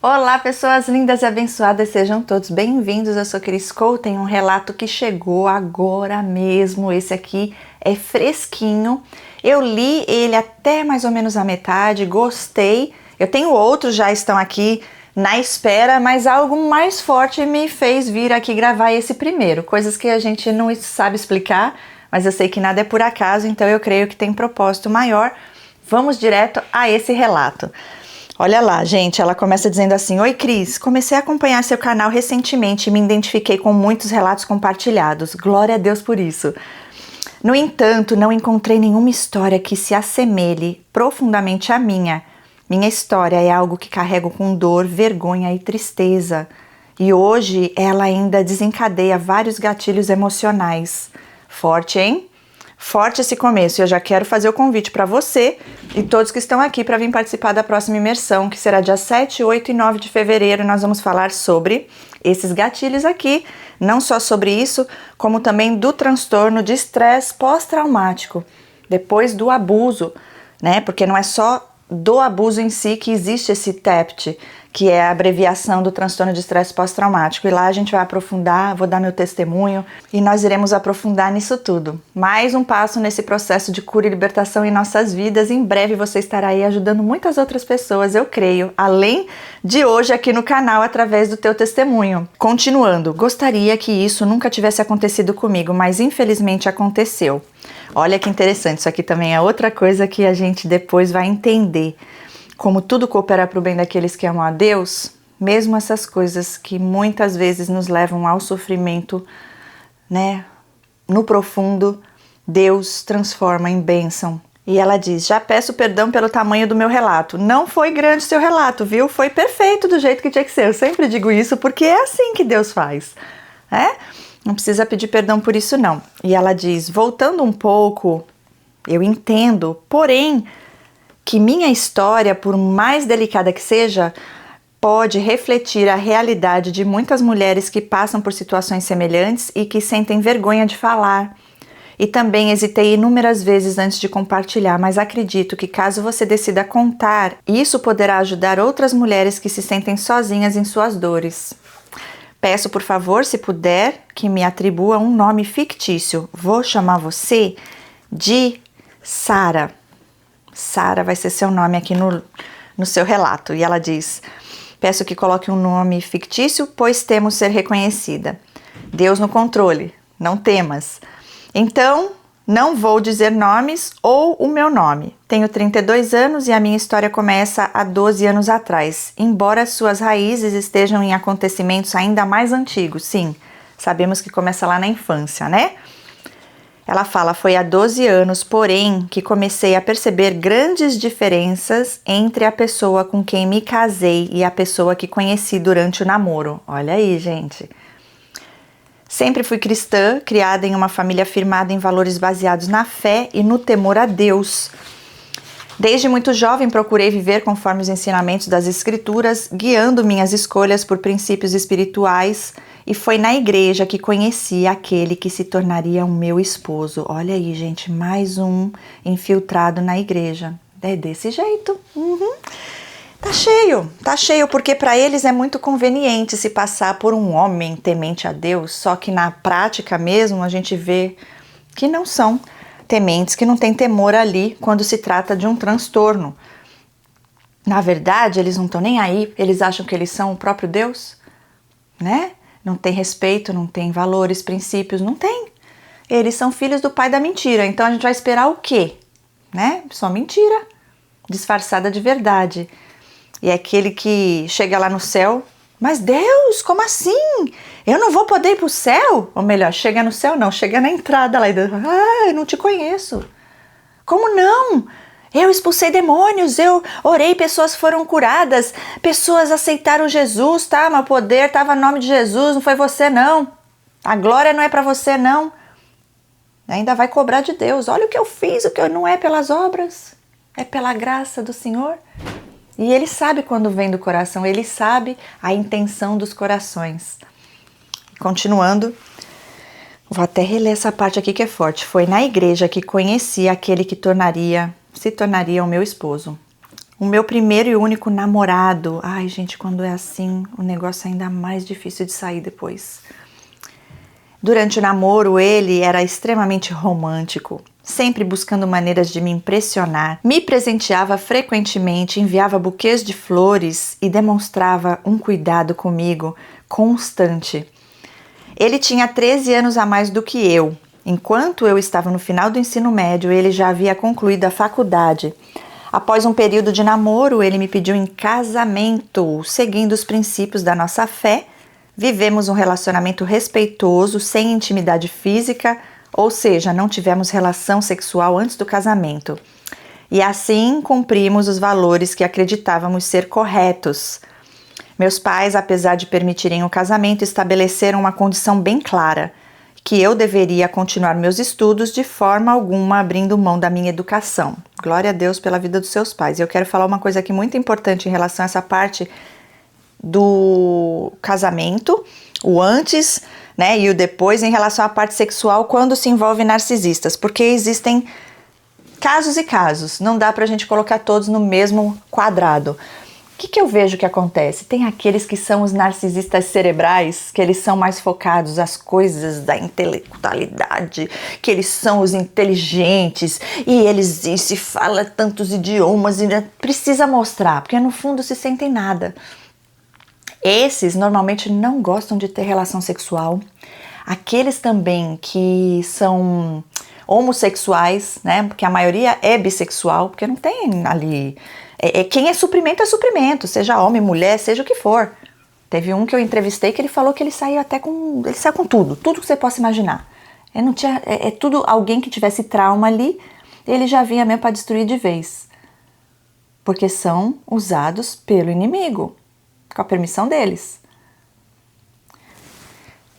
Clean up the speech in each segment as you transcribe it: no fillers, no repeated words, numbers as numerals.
Olá, pessoas lindas e abençoadas, sejam todos bem-vindos. Eu sou Cris Cole, tem um relato que chegou agora mesmo. Esse aqui é fresquinho. Eu li ele até mais ou menos a metade, gostei. Eu tenho outros, já estão aqui na espera, mas algo mais forte me fez vir aqui gravar esse primeiro. Coisas que a gente não sabe explicar, mas eu sei que nada é por acaso, então eu creio que tem propósito maior. Vamos direto a esse relato. Olha lá, gente, ela começa dizendo assim: Oi, Cris, comecei a acompanhar seu canal recentemente e me identifiquei com muitos relatos compartilhados. Glória a Deus por isso. No entanto, não encontrei nenhuma história que se assemelhe profundamente à minha. Minha história é algo que carrego com dor, vergonha e tristeza. E hoje ela ainda desencadeia vários gatilhos emocionais. Forte, hein? Forte esse começo, e eu já quero fazer o convite para você e todos que estão aqui para vir participar da próxima imersão, que será dia 7, 8 e 9 de fevereiro. Nós vamos falar sobre esses gatilhos aqui, não só sobre isso, como também do transtorno de estresse pós-traumático, depois do abuso, né? Porque não é só do abuso em si que existe esse TEPT, que é a abreviação do transtorno de estresse pós-traumático. E lá a gente vai aprofundar, vou dar meu testemunho e nós iremos aprofundar nisso tudo. Mais um passo nesse processo de cura e libertação em nossas vidas. Em breve você estará aí ajudando muitas outras pessoas, eu creio, além de hoje aqui no canal através do teu testemunho. Continuando, gostaria que isso nunca tivesse acontecido comigo, mas infelizmente aconteceu. Olha que interessante, isso aqui também é outra coisa que a gente depois vai entender. Como tudo coopera para o bem daqueles que amam a Deus, mesmo essas coisas que muitas vezes nos levam ao sofrimento, né? No profundo, Deus transforma em bênção. E ela diz: já peço perdão pelo tamanho do meu relato. Não foi grande seu relato, viu? Foi perfeito do jeito que tinha que ser. Eu sempre digo isso porque é assim que Deus faz, né? Não precisa pedir perdão por isso, não. E ela diz: voltando um pouco, eu entendo, porém, que minha história, por mais delicada que seja, pode refletir a realidade de muitas mulheres que passam por situações semelhantes e que sentem vergonha de falar. E também hesitei inúmeras vezes antes de compartilhar, mas acredito que caso você decida contar, isso poderá ajudar outras mulheres que se sentem sozinhas em suas dores. Peço, por favor, se puder, que me atribua um nome fictício. Vou chamar você de Sara. Sara vai ser seu nome aqui no seu relato. E ela diz: peço que coloque um nome fictício, pois temo ser reconhecida. Deus no controle, não temas. Então, não vou dizer nomes ou o meu nome. Tenho 32 anos e a minha história começa há 12 anos atrás. Embora suas raízes estejam em acontecimentos ainda mais antigos, sim, sabemos que começa lá na infância, né? Ela fala: foi há 12 anos, porém, que comecei a perceber grandes diferenças entre a pessoa com quem me casei e a pessoa que conheci durante o namoro. Olha aí, gente. Sempre fui cristã, criada em uma família firmada em valores baseados na fé e no temor a Deus. Desde muito jovem procurei viver conforme os ensinamentos das Escrituras, guiando minhas escolhas por princípios espirituais, e foi na igreja que conheci aquele que se tornaria o meu esposo. Olha aí, gente, mais um infiltrado na igreja. É desse jeito. Tá cheio, porque para eles é muito conveniente se passar por um homem temente a Deus, só que na prática mesmo a gente vê que não são tementes, que não tem temor ali quando se trata de um transtorno. Na verdade, eles não estão nem aí, eles acham que eles são o próprio Deus, né? Não tem respeito, não tem valores, princípios, não tem. Eles são filhos do pai da mentira, então a gente vai esperar o quê? Né? Só mentira, disfarçada de verdade. E é aquele que chega lá no céu: mas Deus, como assim? Eu não vou poder ir para o céu? Ou melhor, chega no céu não, chega na entrada lá e diz: eu não te conheço. Como não? Eu expulsei demônios, eu orei, pessoas foram curadas, pessoas aceitaram Jesus, tá? Mas o poder estava no nome de Jesus, não foi você não. A glória não é para você não. Ainda vai cobrar de Deus: olha o que eu fiz, o que não é pelas obras, é pela graça do Senhor. E ele sabe quando vem do coração, ele sabe a intenção dos corações. Continuando, vou até reler essa parte aqui que é forte. Foi na igreja que conheci aquele que se tornaria o meu esposo. O meu primeiro e único namorado. Ai, gente, quando é assim, o negócio é ainda mais difícil de sair depois. Durante o namoro, ele era extremamente romântico, sempre buscando maneiras de me impressionar. Me presenteava frequentemente, enviava buquês de flores e demonstrava um cuidado comigo constante. Ele tinha 13 anos a mais do que eu. Enquanto eu estava no final do ensino médio, ele já havia concluído a faculdade. Após um período de namoro, ele me pediu em casamento, seguindo os princípios da nossa fé. Vivemos um relacionamento respeitoso, sem intimidade física, ou seja, não tivemos relação sexual antes do casamento. E assim cumprimos os valores que acreditávamos ser corretos. Meus pais, apesar de permitirem o casamento, estabeleceram uma condição bem clara, que eu deveria continuar meus estudos de forma alguma abrindo mão da minha educação. Glória a Deus pela vida dos seus pais. E eu quero falar uma coisa aqui muito importante em relação a essa parte do casamento, o antes, né, e o depois em relação à parte sexual quando se envolve narcisistas, porque existem casos e casos, não dá pra gente colocar todos no mesmo quadrado. O que eu vejo que acontece? Tem aqueles que são os narcisistas cerebrais, que eles são mais focados às coisas da intelectualidade, que eles são os inteligentes e eles se falam tantos idiomas e precisa mostrar, porque no fundo se sentem nada. Esses normalmente não gostam de ter relação sexual. Aqueles também que são homossexuais, né? Porque a maioria é bissexual, porque não tem ali... quem é suprimento, seja homem, mulher, seja o que for. Teve um que eu entrevistei que ele falou que ele saiu até com... Ele saiu com tudo que você possa imaginar. Não tinha, tudo alguém que tivesse trauma ali, ele já vinha mesmo para destruir de vez. Porque são usados pelo inimigo, com a permissão deles.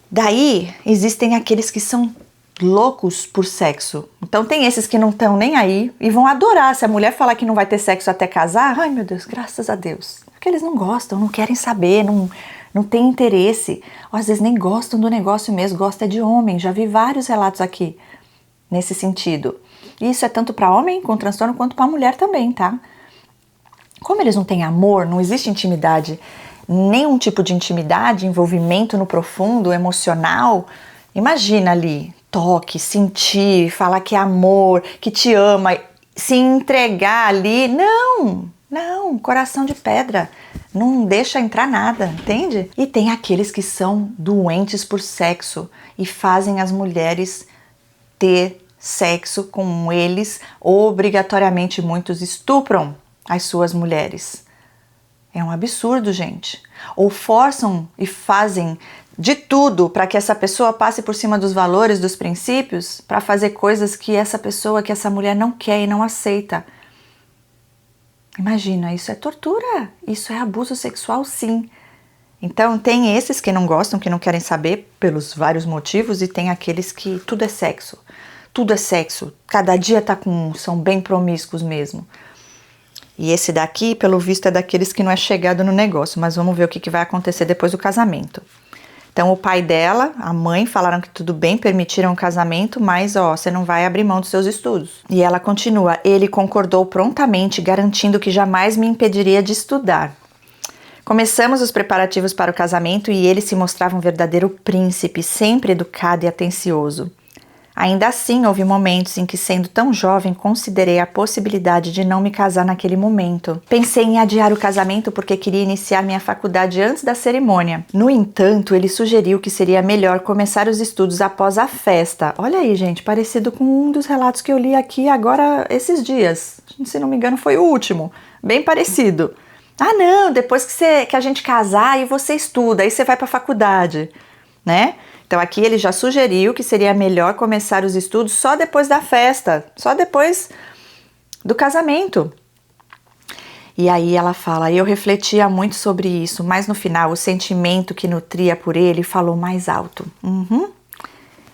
Daí, existem aqueles que são loucos por sexo. Então tem esses que não estão nem aí e vão adorar. Se a mulher falar que não vai ter sexo até casar, ai meu Deus, graças a Deus. Porque eles não gostam, não querem saber, não têm interesse. Ou às vezes nem gostam do negócio mesmo, gosta de homem. Já vi vários relatos aqui nesse sentido. E isso é tanto para homem com transtorno quanto para mulher também, tá? Como eles não têm amor, não existe intimidade, nenhum tipo de intimidade, envolvimento no profundo, emocional. Imagina ali, toque, sentir, falar que é amor, que te ama, se entregar ali. Não, coração de pedra, não deixa entrar nada, entende? E tem aqueles que são doentes por sexo e fazem as mulheres ter sexo com eles, obrigatoriamente muitos estupram as suas mulheres. É um absurdo, gente. Ou forçam e fazem de tudo para que essa pessoa passe por cima dos valores, dos princípios, para fazer coisas que essa pessoa, que essa mulher não quer e não aceita. Imagina, isso é tortura, isso é abuso sexual, sim. Então tem esses que não gostam, que não querem saber pelos vários motivos, e tem aqueles que tudo é sexo, cada dia são bem promíscuos mesmo. E esse daqui, pelo visto, é daqueles que não é chegado no negócio, mas vamos ver o que vai acontecer depois do casamento. Então o pai dela, a mãe, falaram que tudo bem, permitiram o casamento, mas você não vai abrir mão dos seus estudos. E ela continua, ele concordou prontamente, garantindo que jamais me impediria de estudar. Começamos os preparativos para o casamento e ele se mostrava um verdadeiro príncipe, sempre educado e atencioso. Ainda assim, houve momentos em que, sendo tão jovem, considerei a possibilidade de não me casar naquele momento. Pensei em adiar o casamento porque queria iniciar minha faculdade antes da cerimônia. No entanto, ele sugeriu que seria melhor começar os estudos após a festa. Olha aí, gente, parecido com um dos relatos que eu li aqui agora esses dias. Se não me engano, foi o último. Bem parecido. Ah, não, depois que a gente casar, aí você estuda, aí você vai para a faculdade, né? Então aqui ele já sugeriu que seria melhor começar os estudos só depois da festa, só depois do casamento. E aí ela fala, eu refletia muito sobre isso, mas no final o sentimento que nutria por ele falou mais alto.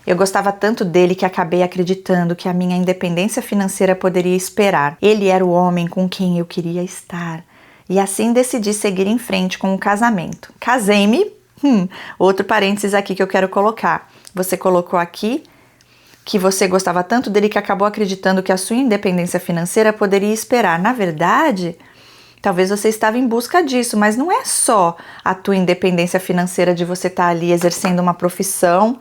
Eu gostava tanto dele que acabei acreditando que a minha independência financeira poderia esperar. Ele era o homem com quem eu queria estar. E assim decidi seguir em frente com o casamento. Casei-me. Outro parênteses aqui que eu quero colocar. Você colocou aqui que você gostava tanto dele que acabou acreditando que a sua independência financeira poderia esperar. Na verdade, Talvez você estava em busca disso, mas não é só a tua independência financeira de você estar ali exercendo uma profissão,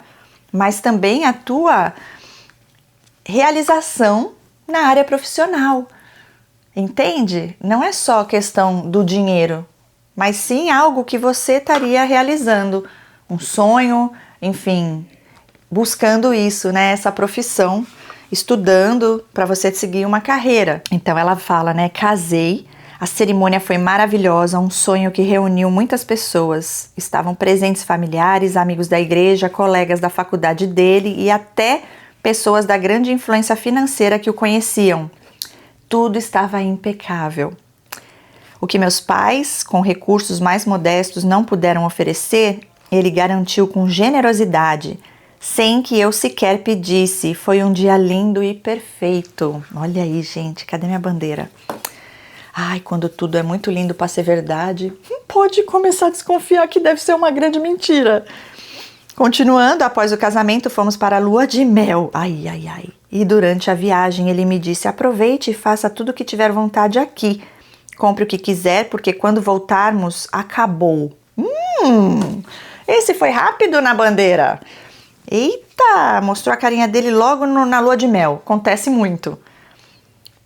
mas também a tua realização na área profissional. Entende? Não é só questão do dinheiro, mas sim algo que você estaria realizando, um sonho, enfim, buscando isso, né? Essa profissão, estudando para você seguir uma carreira. Então ela fala, né? Casei. A cerimônia foi maravilhosa, um sonho que reuniu muitas pessoas. Estavam presentes familiares, amigos da igreja, colegas da faculdade dele e até pessoas da grande influência financeira que o conheciam. Tudo estava impecável. O que meus pais, com recursos mais modestos, não puderam oferecer, ele garantiu com generosidade, sem que eu sequer pedisse. Foi um dia lindo e perfeito. Olha aí, gente, cadê minha bandeira? Ai, quando tudo é muito lindo para ser verdade, pode começar a desconfiar que deve ser uma grande mentira. Continuando, após o casamento, fomos para a lua de mel. Ai, ai, ai. E durante a viagem ele me disse, aproveite e faça tudo o que tiver vontade aqui. Compre o que quiser, porque quando voltarmos, acabou. Esse foi rápido na bandeira. Eita, mostrou a carinha dele logo na lua de mel. Acontece muito.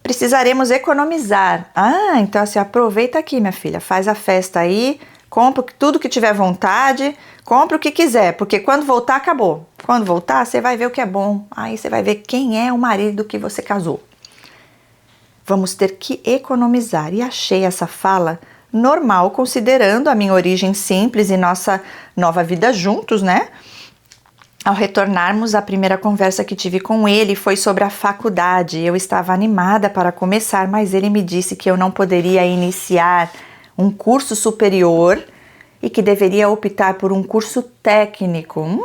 Precisaremos economizar. Ah, então assim, aproveita aqui, minha filha. Faz a festa aí, compra tudo que tiver vontade, compra o que quiser, porque quando voltar, acabou. Quando voltar, você vai ver o que é bom. Aí você vai ver quem é o marido que você casou. Vamos ter que economizar. E achei essa fala normal, considerando a minha origem simples e nossa nova vida juntos, né? Ao retornarmos, a primeira conversa que tive com ele foi sobre a faculdade. Eu estava animada para começar, mas ele me disse que eu não poderia iniciar um curso superior e que deveria optar por um curso técnico.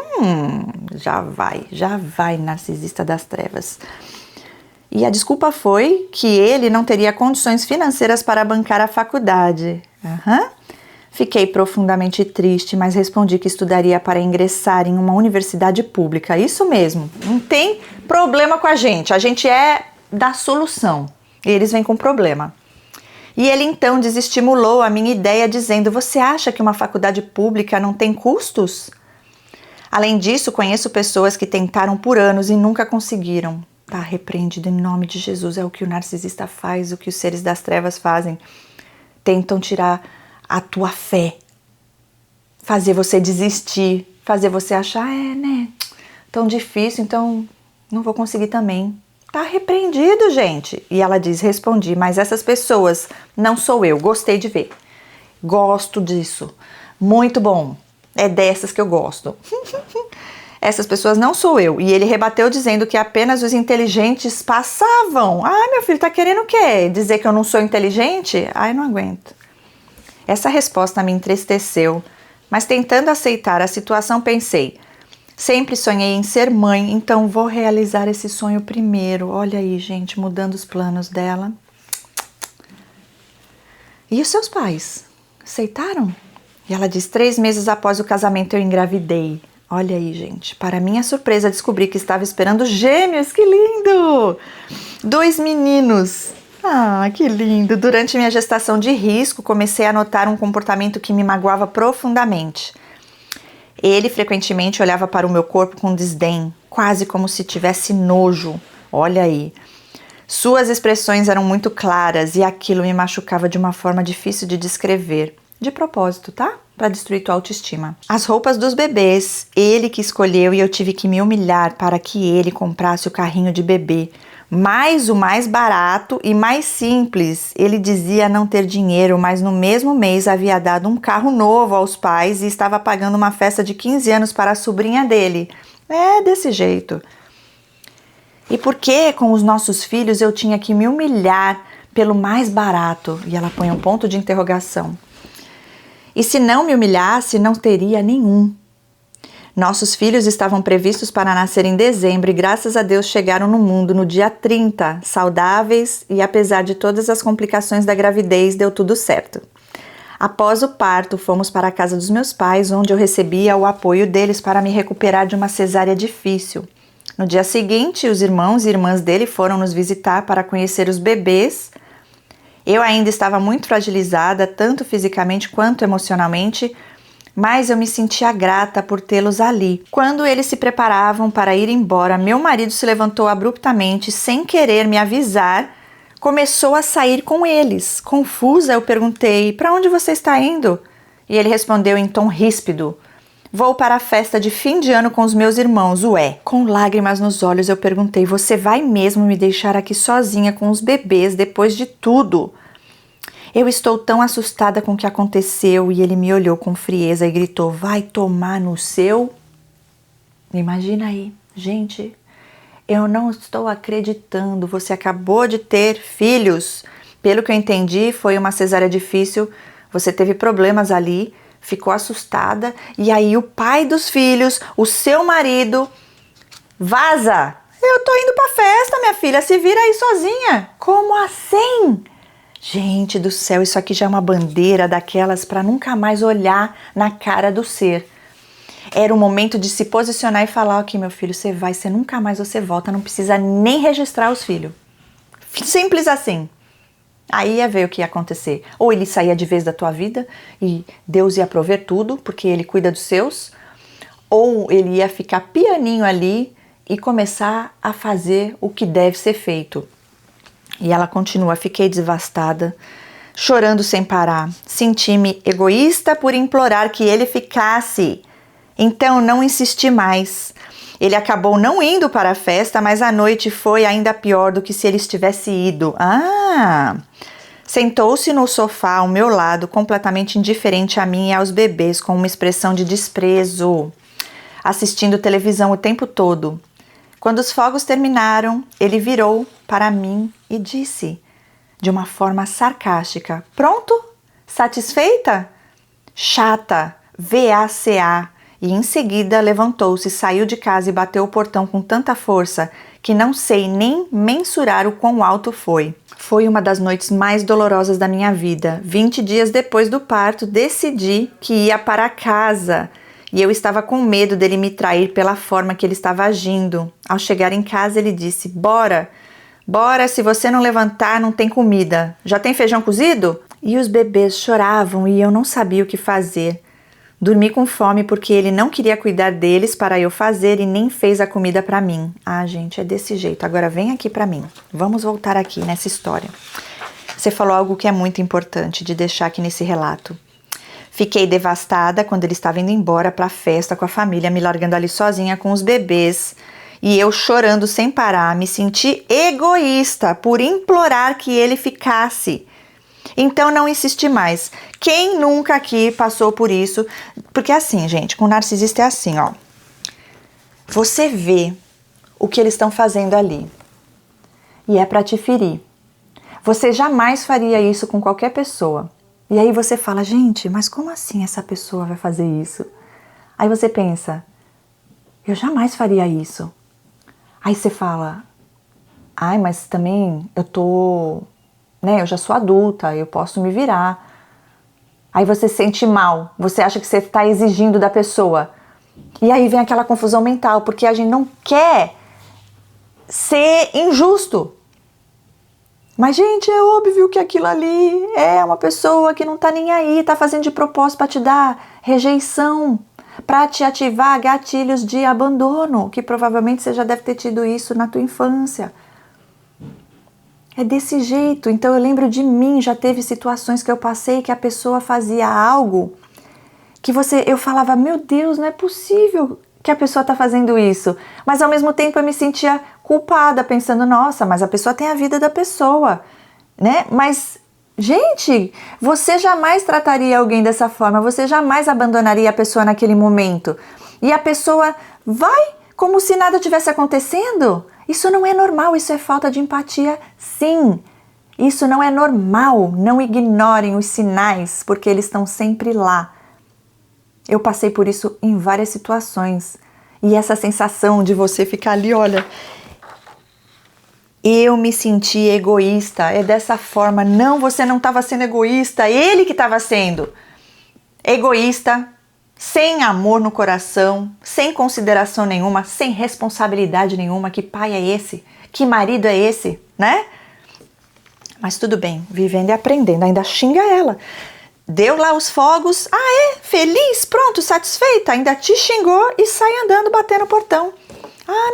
Já vai, narcisista das trevas. E a desculpa foi que ele não teria condições financeiras para bancar a faculdade. Fiquei profundamente triste, mas respondi que estudaria para ingressar em uma universidade pública. Isso mesmo, não tem problema com a gente é da solução. E eles vêm com problema. E ele então desestimulou a minha ideia dizendo, você acha que uma faculdade pública não tem custos? Além disso, conheço pessoas que tentaram por anos e nunca conseguiram. Tá repreendido em nome de Jesus, é o que o narcisista faz, o que os seres das trevas fazem. Tentam tirar a tua fé, fazer você desistir, fazer você achar, tão difícil, então não vou conseguir também. Tá repreendido, gente. E ela diz, respondi, mas essas pessoas não sou eu, gostei de ver. Gosto disso, muito bom, é dessas que eu gosto. Essas pessoas não sou eu. E ele rebateu dizendo que apenas os inteligentes passavam. Meu filho, tá querendo o quê? Dizer que eu não sou inteligente? Não aguento. Essa resposta me entristeceu, mas tentando aceitar a situação pensei, sempre sonhei em ser mãe, então vou realizar esse sonho primeiro. Olha aí, gente, mudando os planos dela. E os seus pais? Aceitaram? E ela diz, 3 meses após o casamento eu engravidei. Olha aí, gente, para minha surpresa descobri que estava esperando gêmeos, que lindo! 2 meninos. Que lindo! Durante minha gestação de risco, comecei a notar um comportamento que me magoava profundamente. Ele frequentemente olhava para o meu corpo com desdém, quase como se tivesse nojo. Olha aí. Suas expressões eram muito claras e aquilo me machucava de uma forma difícil de descrever. De propósito, tá? Para destruir tua autoestima. As roupas dos bebês, ele que escolheu e eu tive que me humilhar para que ele comprasse o carrinho de bebê. Mas o mais barato e mais simples. Ele dizia não ter dinheiro, mas no mesmo mês havia dado um carro novo aos pais e estava pagando uma festa de 15 anos para a sobrinha dele. É desse jeito. E por que com os nossos filhos eu tinha que me humilhar pelo mais barato? E ela põe um ponto de interrogação. E se não me humilhasse, não teria nenhum. Nossos filhos estavam previstos para nascer em dezembro e graças a Deus chegaram no mundo no dia 30, saudáveis e apesar de todas as complicações da gravidez, deu tudo certo. Após o parto, fomos para a casa dos meus pais, onde eu recebia o apoio deles para me recuperar de uma cesárea difícil. No dia seguinte, os irmãos e irmãs dele foram nos visitar para conhecer os bebês Eu ainda estava muito fragilizada, tanto fisicamente quanto emocionalmente, mas eu me sentia grata por tê-los ali. Quando eles se preparavam para ir embora, meu marido se levantou abruptamente, sem querer me avisar, começou a sair com eles. Confusa, eu perguntei: "Para onde você está indo?" E ele respondeu em tom ríspido: "Vou para a festa de fim de ano com os meus irmãos, ué." Com lágrimas nos olhos eu perguntei: "Você vai mesmo me deixar aqui sozinha com os bebês depois de tudo?" Eu estou tão assustada com o que aconteceu, e ele me olhou com frieza e gritou: "Vai tomar no seu..." Imagina aí, gente, eu não estou acreditando, você acabou de ter filhos. Pelo que eu entendi, foi uma cesárea difícil, você teve problemas ali, ficou assustada, e aí o pai dos filhos, o seu marido, vaza. "Eu tô indo pra festa, minha filha, se vira aí sozinha." Como assim? Gente do céu, isso aqui já é uma bandeira daquelas para nunca mais olhar na cara do ser. Era o momento de se posicionar e falar: "Ok, meu filho, você vai, você nunca mais você volta, não precisa nem registrar os filhos." Simples assim. Aí ia ver o que ia acontecer. Ou ele saía de vez da tua vida e Deus ia prover tudo, porque ele cuida dos seus, ou ele ia ficar pianinho ali e começar a fazer o que deve ser feito. E ela continua: "Fiquei devastada, chorando sem parar. Senti-me egoísta por implorar que ele ficasse. Então não insisti mais. Ele acabou não indo para a festa, mas a noite foi ainda pior do que se ele tivesse ido." Sentou-se no sofá ao meu lado, completamente indiferente a mim e aos bebês, com uma expressão de desprezo, assistindo televisão o tempo todo. Quando os fogos terminaram, ele virou para mim e disse, de uma forma sarcástica: "Pronto? Satisfeita? Chata, VACA." E em seguida levantou-se, saiu de casa e bateu o portão com tanta força que não sei nem mensurar o quão alto foi. Foi uma das noites mais dolorosas da minha vida. 20 dias depois do parto, decidi que ia para casa. E eu estava com medo dele me trair pela forma que ele estava agindo. Ao chegar em casa, ele disse: "Bora, bora, se você não levantar, não tem comida. Já tem feijão cozido?" E os bebês choravam e eu não sabia o que fazer. Dormi com fome porque ele não queria cuidar deles para eu fazer e nem fez a comida para mim. Gente, é desse jeito. Agora vem aqui para mim. Vamos voltar aqui nessa história. Você falou algo que é muito importante de deixar aqui nesse relato. Fiquei devastada quando ele estava indo embora para a festa com a família, me largando ali sozinha com os bebês. E eu chorando sem parar, me senti egoísta por implorar que ele ficasse. Então não insisti mais. Quem nunca aqui passou por isso? Porque assim, gente, com narcisista é assim, ó. Você vê o que eles estão fazendo ali e é para te ferir. Você jamais faria isso com qualquer pessoa. E aí você fala: "Gente, mas como assim essa pessoa vai fazer isso?" Aí você pensa: "Eu jamais faria isso." Aí você fala: "Mas também eu já sou adulta, eu posso me virar." Aí você se sente mal, você acha que você está exigindo da pessoa. E aí vem aquela confusão mental, porque a gente não quer ser injusto. Mas, gente, é óbvio que aquilo ali é uma pessoa que não tá nem aí, tá fazendo de propósito para te dar rejeição, para te ativar gatilhos de abandono, que provavelmente você já deve ter tido isso na tua infância. É desse jeito. Então eu lembro de mim, já teve situações que eu passei que a pessoa fazia algo que eu falava: "Meu Deus, não é possível que a pessoa tá fazendo isso." Mas ao mesmo tempo eu me sentia culpada, pensando: "Nossa, mas a pessoa tem a vida da pessoa, né?" Mas, gente, você jamais trataria alguém dessa forma, você jamais abandonaria a pessoa naquele momento. E a pessoa vai como se nada tivesse acontecendo. Isso não é normal, isso é falta de empatia, sim. Isso não é normal. Não ignorem os sinais, porque eles estão sempre lá. Eu passei por isso em várias situações. E essa sensação de você ficar ali, olha, eu me senti egoísta. É dessa forma. Não, você não estava sendo egoísta. Ele que estava sendo egoísta, sem amor no coração, sem consideração nenhuma, sem responsabilidade nenhuma. Que pai é esse? Que marido é esse, né? Mas tudo bem, vivendo e aprendendo, ainda xinga ela. Deu lá os fogos, feliz, pronto, satisfeita, ainda te xingou e sai andando, batendo no portão.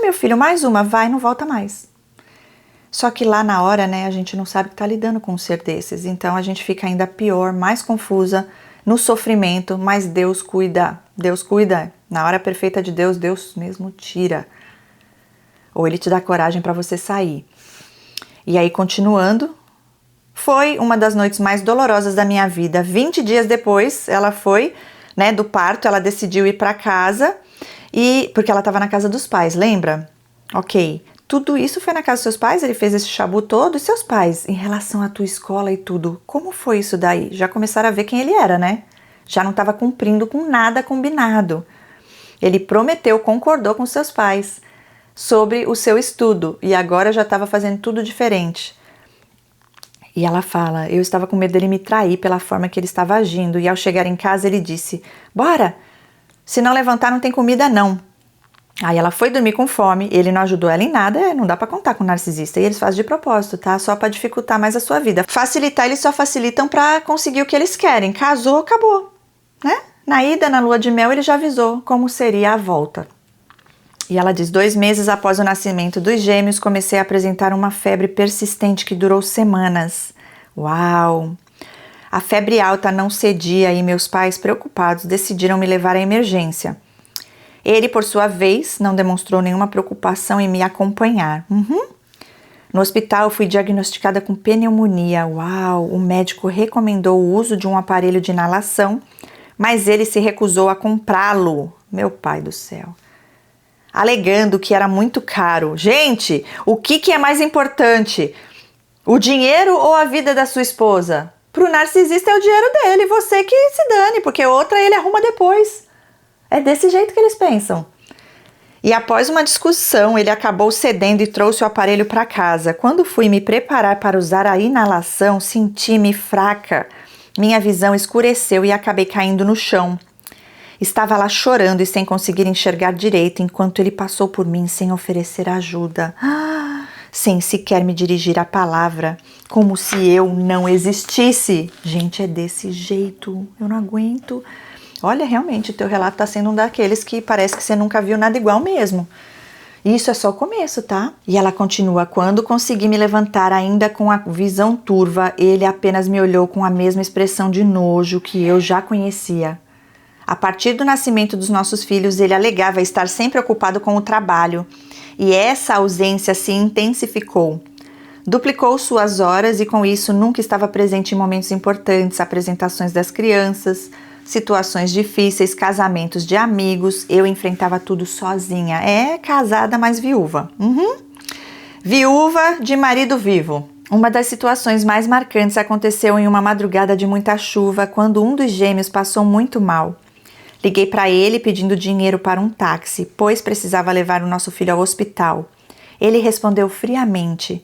Meu filho, mais uma, vai, não volta mais. Só que lá na hora, né, a gente não sabe que tá lidando com um ser desses, então a gente fica ainda pior, mais confusa, no sofrimento, mas Deus cuida, na hora perfeita de Deus, Deus mesmo tira. Ou Ele te dá coragem para você sair. E aí, continuando, foi uma das noites mais dolorosas da minha vida. 20 dias depois, ela foi, né, do parto, ela decidiu ir para casa, porque ela estava na casa dos pais, lembra? Ok, tudo isso foi na casa dos seus pais, ele fez esse chabu todo, e seus pais, em relação à tua escola e tudo, como foi isso daí? Já começaram a ver quem ele era, né? Já não estava cumprindo com nada combinado. Ele prometeu, concordou com seus pais sobre o seu estudo, e agora já estava fazendo tudo diferente. E ela fala, eu estava com medo dele me trair pela forma que ele estava agindo, e ao chegar em casa ele disse, bora, se não levantar não tem comida não. Aí ela foi dormir com fome, ele não ajudou ela em nada, não dá pra contar com narcisista, e eles fazem de propósito, tá? Só pra dificultar mais a sua vida. Facilitar, eles só facilitam pra conseguir o que eles querem, casou, acabou, né? Na ida, na lua de mel, ele já avisou como seria a volta. E ela diz, 2 meses após o nascimento dos gêmeos, comecei a apresentar uma febre persistente que durou semanas. Uau! A febre alta não cedia e meus pais, preocupados, decidiram me levar à emergência. Ele, por sua vez, não demonstrou nenhuma preocupação em me acompanhar. No hospital, fui diagnosticada com pneumonia. Uau! O médico recomendou o uso de um aparelho de inalação, mas ele se recusou a comprá-lo. Meu pai do céu! Alegando que era muito caro. Gente, o que é mais importante? O dinheiro ou a vida da sua esposa? Pro narcisista é o dinheiro dele, você que se dane, porque outra ele arruma depois. É desse jeito que eles pensam. E após uma discussão, ele acabou cedendo e trouxe o aparelho para casa. Quando fui me preparar para usar a inalação, senti-me fraca. Minha visão escureceu e acabei caindo no chão. Estava lá chorando e sem conseguir enxergar direito, enquanto ele passou por mim sem oferecer ajuda. Sem sequer me dirigir a palavra, como se eu não existisse. Gente, é desse jeito, eu não aguento. Olha, realmente, o teu relato está sendo um daqueles que parece que você nunca viu nada igual mesmo. Isso é só o começo, tá? E ela continua, quando consegui me levantar ainda com a visão turva, ele apenas me olhou com a mesma expressão de nojo que eu já conhecia. A partir do nascimento dos nossos filhos, ele alegava estar sempre ocupado com o trabalho, e essa ausência se intensificou. Duplicou suas horas e com isso nunca estava presente em momentos importantes, apresentações das crianças, situações difíceis, casamentos de amigos. Eu enfrentava tudo sozinha. Casada, mas viúva. Viúva de marido vivo. Uma das situações mais marcantes aconteceu em uma madrugada de muita chuva, quando um dos gêmeos passou muito mal. Liguei para ele pedindo dinheiro para um táxi, pois precisava levar o nosso filho ao hospital. Ele respondeu friamente,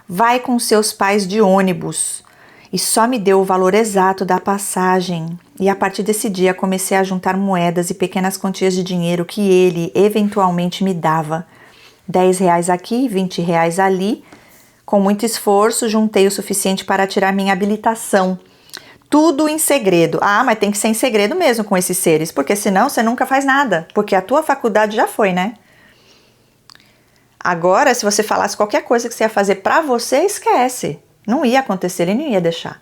vai com seus pais de ônibus. E só me deu o valor exato da passagem. E a partir desse dia comecei a juntar moedas e pequenas quantias de dinheiro que ele eventualmente me dava. R$10 aqui, R$20 ali. Com muito esforço, juntei o suficiente para tirar minha habilitação. Tudo em segredo. Mas tem que ser em segredo mesmo com esses seres, porque senão você nunca faz nada. Porque a tua faculdade já foi, né? Agora, se você falasse qualquer coisa que você ia fazer pra você, esquece. Não ia acontecer, ele não ia deixar.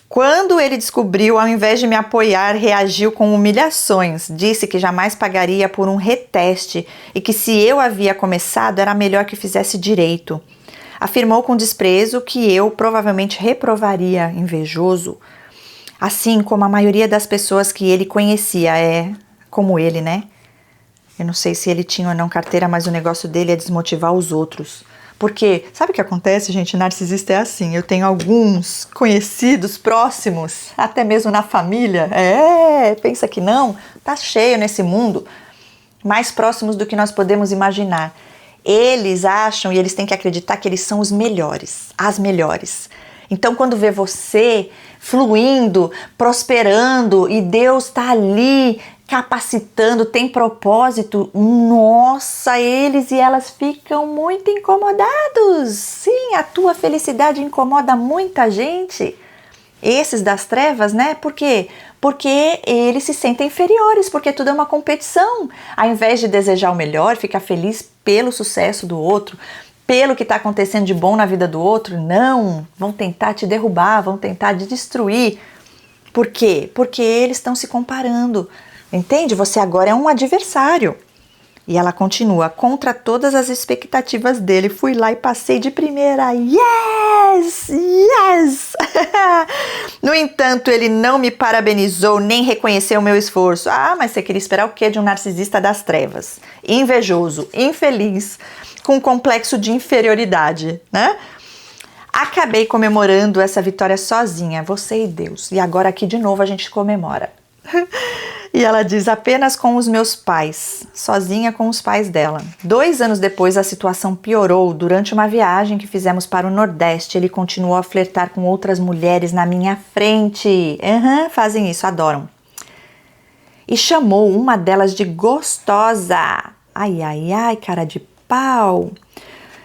Quando ele descobriu, ao invés de me apoiar, reagiu com humilhações. Disse que jamais pagaria por um reteste e que se eu havia começado, era melhor que fizesse direito. Afirmou com desprezo que eu provavelmente reprovaria, invejoso. Assim como a maioria das pessoas que ele conhecia, como ele, né? Eu não sei se ele tinha ou não carteira, mas o negócio dele é desmotivar os outros. Porque, sabe o que acontece, gente? Narcisista é assim. Eu tenho alguns conhecidos próximos, até mesmo na família. Pensa que não? Tá cheio nesse mundo. Mais próximos do que nós podemos imaginar. Eles acham e eles têm que acreditar que eles são os melhores, as melhores. Então, quando vê você fluindo, prosperando e Deus tá ali capacitando, tem propósito, nossa, eles e elas ficam muito incomodados. Sim, a tua felicidade incomoda muita gente. Esses das trevas, né? Por quê? Porque eles se sentem inferiores, porque tudo é uma competição. Ao invés de desejar o melhor, ficar feliz pelo sucesso do outro, pelo que está acontecendo de bom na vida do outro, não, vão tentar te derrubar, vão tentar te destruir. Por quê? Porque eles estão se comparando. Entende? Você agora é um adversário. E ela continua, contra todas as expectativas dele, fui lá e passei de primeira. Yes! Yes! No entanto, ele não me parabenizou nem reconheceu o meu esforço. Ah, mas você queria esperar o quê de um narcisista das trevas? Invejoso, infeliz, com complexo de inferioridade, né? Acabei comemorando essa vitória sozinha, você e Deus. E agora aqui de novo a gente comemora. E ela diz, apenas com os meus pais, sozinha com os pais dela. 2 anos depois a situação piorou. Durante uma viagem que fizemos para o Nordeste, ele continuou a flertar com outras mulheres na minha frente. Fazem isso, adoram. E chamou uma delas de gostosa. Ai, ai, ai, cara de pau.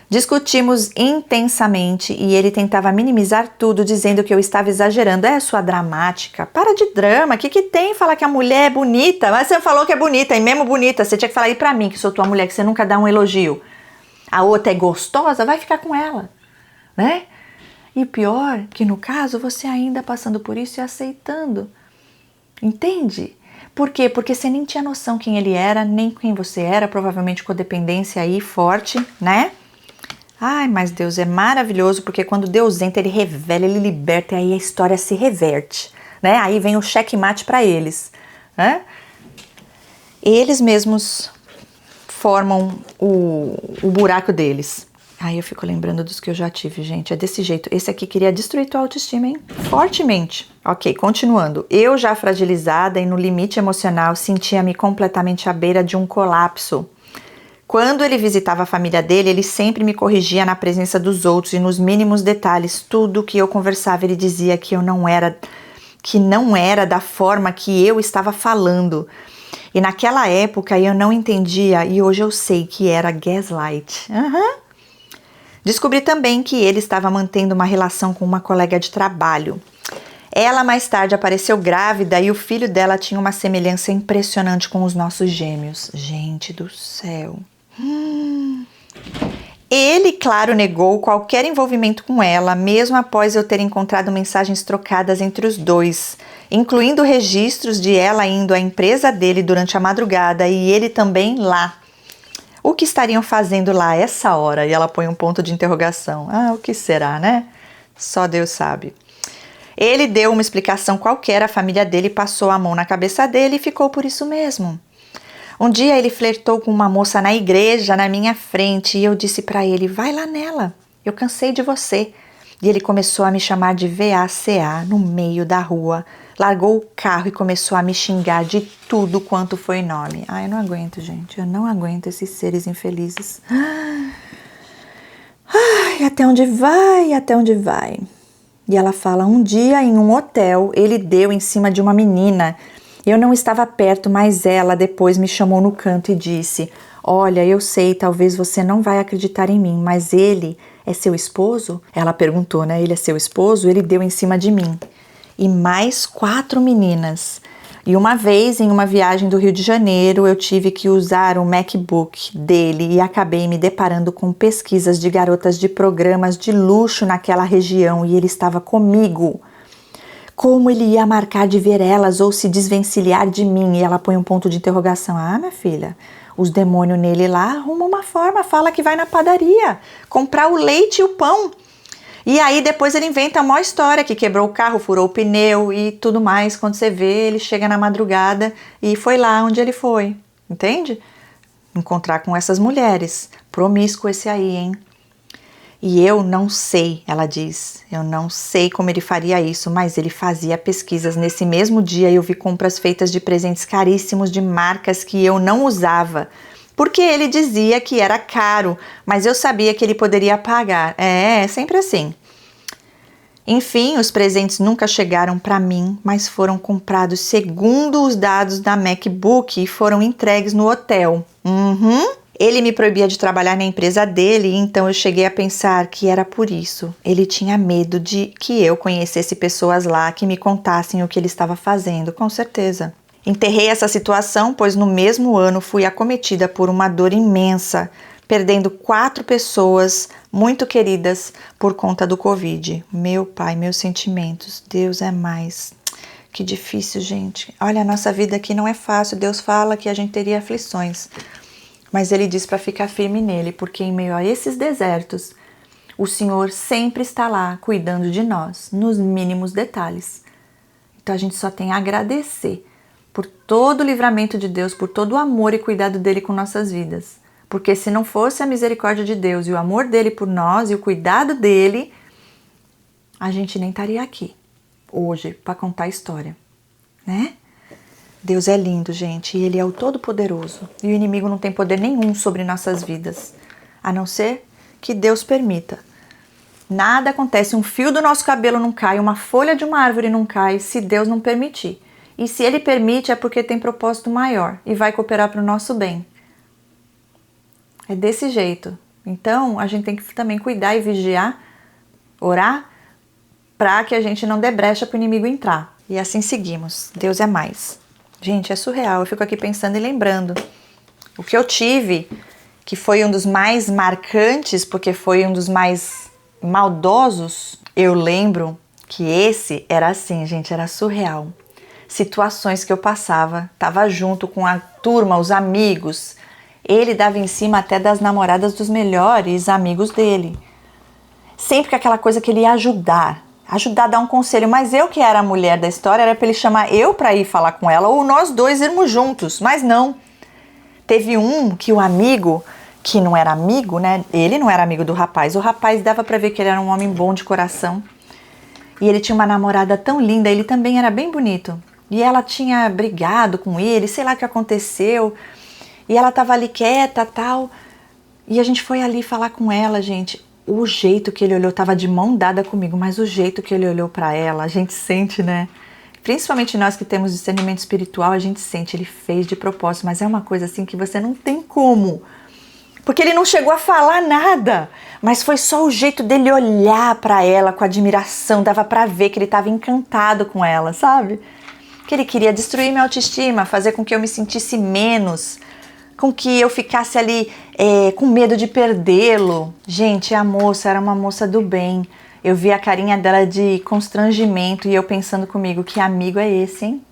Discutimos intensamente e ele tentava minimizar tudo, dizendo que eu estava exagerando. É, sua dramática. Para de drama. O que tem falar que a mulher é bonita? Mas você falou que é bonita, e mesmo bonita, você tinha que falar aí pra mim, que sou tua mulher, que você nunca dá um elogio. A outra é gostosa, vai ficar com ela, né? E pior, que no caso, você ainda passando por isso e aceitando. Entende? Por quê? Porque você nem tinha noção quem ele era, nem quem você era, provavelmente codependência aí forte, né? Ai, mas Deus é maravilhoso, porque quando Deus entra, ele revela, ele liberta, e aí a história se reverte, né? Aí vem o checkmate para eles, né? Eles mesmos formam o buraco deles. Aí eu fico lembrando dos que eu já tive, gente, é desse jeito. Esse aqui queria destruir tua autoestima, hein? Fortemente. Ok, continuando. Eu já fragilizada e no limite emocional, sentia-me completamente à beira de um colapso. Quando ele visitava a família dele, ele sempre me corrigia na presença dos outros e nos mínimos detalhes. Tudo que eu conversava, ele dizia que não era da forma que eu estava falando. E naquela época eu não entendia e hoje eu sei que era gaslight. Descobri também que ele estava mantendo uma relação com uma colega de trabalho. Ela mais tarde apareceu grávida e o filho dela tinha uma semelhança impressionante com os nossos gêmeos. Gente do céu. Ele, claro, negou qualquer envolvimento com ela, mesmo após eu ter encontrado mensagens trocadas entre os dois, incluindo registros de ela indo à empresa dele durante a madrugada e ele também lá. O que estariam fazendo lá essa hora? E ela põe um ponto de interrogação. Ah, o que será, né? Só Deus sabe. Ele deu uma explicação qualquer, a família dele passou a mão na cabeça dele e ficou por isso mesmo. Um dia ele flertou com uma moça na igreja, na minha frente, e eu disse para ele, vai lá nela, eu cansei de você. E ele começou a me chamar de VACA no meio da rua, largou o carro e começou a me xingar de tudo quanto foi nome. Ai, eu não aguento, gente, eu não aguento esses seres infelizes. Ai, até onde vai, até onde vai? E ela fala, um dia em um hotel, ele deu em cima de uma menina. Eu não estava perto, mas ela depois me chamou no canto e disse, olha, eu sei, talvez você não vai acreditar em mim, mas ele é seu esposo? Ela perguntou, né? Ele é seu esposo? Ele deu em cima de mim. E mais 4 meninas. E uma vez, em uma viagem do Rio de Janeiro, eu tive que usar o MacBook dele e acabei me deparando com pesquisas de garotas de programas de luxo naquela região e ele estava comigo. Como ele ia marcar de ver elas ou se desvencilhar de mim? E ela põe um ponto de interrogação. Ah, minha filha, os demônios nele lá arrumam uma forma, fala que vai na padaria comprar o leite e o pão. E aí depois ele inventa a maior história, que quebrou o carro, furou o pneu e tudo mais. Quando você vê, ele chega na madrugada e foi lá onde ele foi, entende? Encontrar com essas mulheres. Promíscuo esse aí, hein? E eu não sei, ela diz, eu não sei como ele faria isso, mas ele fazia pesquisas. Nesse mesmo dia eu vi compras feitas de presentes caríssimos de marcas que eu não usava, porque ele dizia que era caro, mas eu sabia que ele poderia pagar. É sempre assim. Enfim, os presentes nunca chegaram para mim, mas foram comprados segundo os dados da MacBook e foram entregues no hotel. Ele me proibia de trabalhar na empresa dele, então eu cheguei a pensar que era por isso. Ele tinha medo de que eu conhecesse pessoas lá que me contassem o que ele estava fazendo, com certeza. Enterrei essa situação, pois no mesmo ano fui acometida por uma dor imensa, perdendo 4 pessoas muito queridas por conta do Covid. Meu pai, meus sentimentos, Deus é mais. Que difícil, gente. Olha, a nossa vida aqui não é fácil. Deus fala que a gente teria aflições, mas Ele diz para ficar firme nele, porque em meio a esses desertos, o Senhor sempre está lá cuidando de nós, nos mínimos detalhes. Então a gente só tem a agradecer por todo o livramento de Deus, por todo o amor e cuidado dele com nossas vidas. Porque se não fosse a misericórdia de Deus e o amor dele por nós e o cuidado dele, a gente nem estaria aqui hoje para contar a história, né? Deus é lindo, gente, e Ele é o Todo-Poderoso. E o inimigo não tem poder nenhum sobre nossas vidas, a não ser que Deus permita. Nada acontece, um fio do nosso cabelo não cai, uma folha de uma árvore não cai, se Deus não permitir. E se Ele permite é porque tem propósito maior e vai cooperar para o nosso bem. É desse jeito. Então, a gente tem que também cuidar e vigiar, orar, para que a gente não dê brecha para o inimigo entrar. E assim seguimos. Deus é mais. Gente, é surreal. Eu fico aqui pensando e lembrando. O que eu tive, que foi um dos mais marcantes, porque foi um dos mais maldosos, eu lembro que esse era assim, gente, era surreal. Situações que eu passava, tava junto com a turma, os amigos. Ele dava em cima até das namoradas dos melhores amigos dele. Sempre com aquela coisa que ele ia ajudar a dar um conselho, mas eu que era a mulher da história, era para ele chamar eu para ir falar com ela, ou nós dois irmos juntos, mas não. Teve um que o amigo, que não era amigo, né, ele não era amigo do rapaz, o rapaz dava para ver que ele era um homem bom de coração, e ele tinha uma namorada tão linda, ele também era bem bonito, e ela tinha brigado com ele, sei lá o que aconteceu, e ela tava ali quieta, tal, e a gente foi ali falar com ela, gente. O jeito que ele olhou, tava de mão dada comigo, mas o jeito que ele olhou pra ela, a gente sente, né? Principalmente nós que temos discernimento espiritual, a gente sente, ele fez de propósito, mas é uma coisa assim que você não tem como. Porque ele não chegou a falar nada, mas foi só o jeito dele olhar pra ela com admiração, dava pra ver que ele tava encantado com ela, sabe? Que ele queria destruir minha autoestima, fazer com que eu me sentisse menos, com que eu ficasse ali com medo de perdê-lo. Gente, a moça era uma moça do bem. Eu vi a carinha dela de constrangimento e eu pensando comigo, que amigo é esse, hein?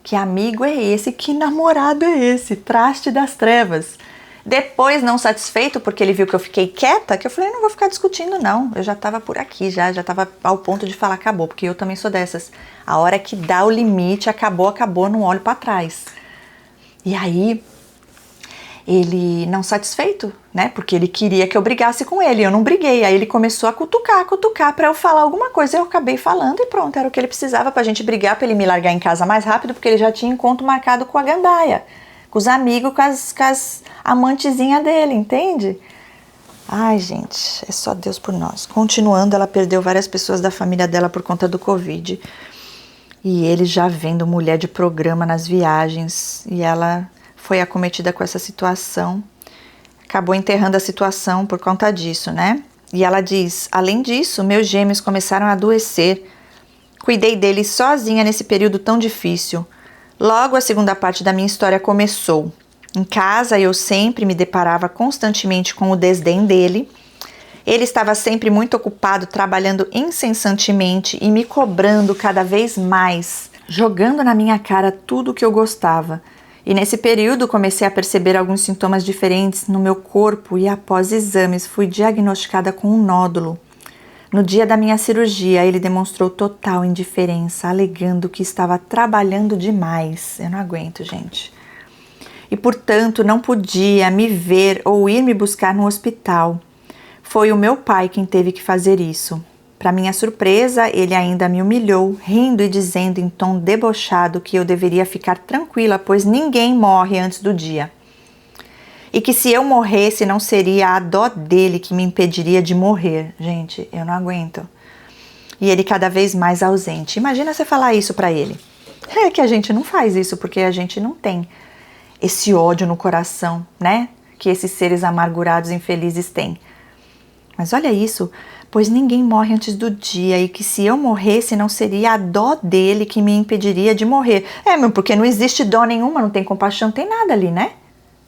Que amigo é esse? Que namorado é esse? Traste das trevas. Depois, não satisfeito, porque ele viu que eu fiquei quieta, que eu falei, não vou ficar discutindo não. Eu já estava por aqui, já estava ao ponto de falar acabou, porque eu também sou dessas. A hora que dá o limite, acabou, não olho para trás. E aí, ele não satisfeito, né? Porque ele queria que eu brigasse com ele, eu não briguei. Aí ele começou a cutucar para eu falar alguma coisa. Eu acabei falando e pronto, era o que ele precisava pra gente brigar, pra ele me largar em casa mais rápido, porque ele já tinha encontro marcado com a gandaia, com os amigos, com as amantezinhas dele, entende? Ai, gente, é só Deus por nós. Continuando, ela perdeu várias pessoas da família dela por conta do Covid. E ele já vendo mulher de programa nas viagens, e ela foi acometida com essa situação, acabou enterrando a situação por conta disso, né? E ela diz, além disso, meus gêmeos começaram a adoecer, cuidei deles sozinha nesse período tão difícil. Logo a segunda parte da minha história começou. Em casa eu sempre me deparava constantemente com o desdém dele. Ele estava sempre muito ocupado, trabalhando incessantemente e me cobrando cada vez mais, jogando na minha cara tudo o que eu gostava. E nesse período comecei a perceber alguns sintomas diferentes no meu corpo e após exames fui diagnosticada com um nódulo. No dia da minha cirurgia ele demonstrou total indiferença, alegando que estava trabalhando demais. Eu não aguento, gente. E portanto não podia me ver ou ir me buscar no hospital. Foi o meu pai quem teve que fazer isso. Para minha surpresa, ele ainda me humilhou, rindo e dizendo em tom debochado que eu deveria ficar tranquila, pois ninguém morre antes do dia. E que se eu morresse, não seria a dó dele que me impediria de morrer. Gente, eu não aguento. e ele cada vez mais ausente. Imagina você falar isso pra ele. É que a gente não faz isso porque a gente não tem esse ódio no coração, né? Que esses seres amargurados e infelizes têm. Mas olha isso, pois ninguém morre antes do dia e que se eu morresse não seria a dó dele que me impediria de morrer. Porque não existe dó nenhuma, não tem compaixão, não tem nada ali, né?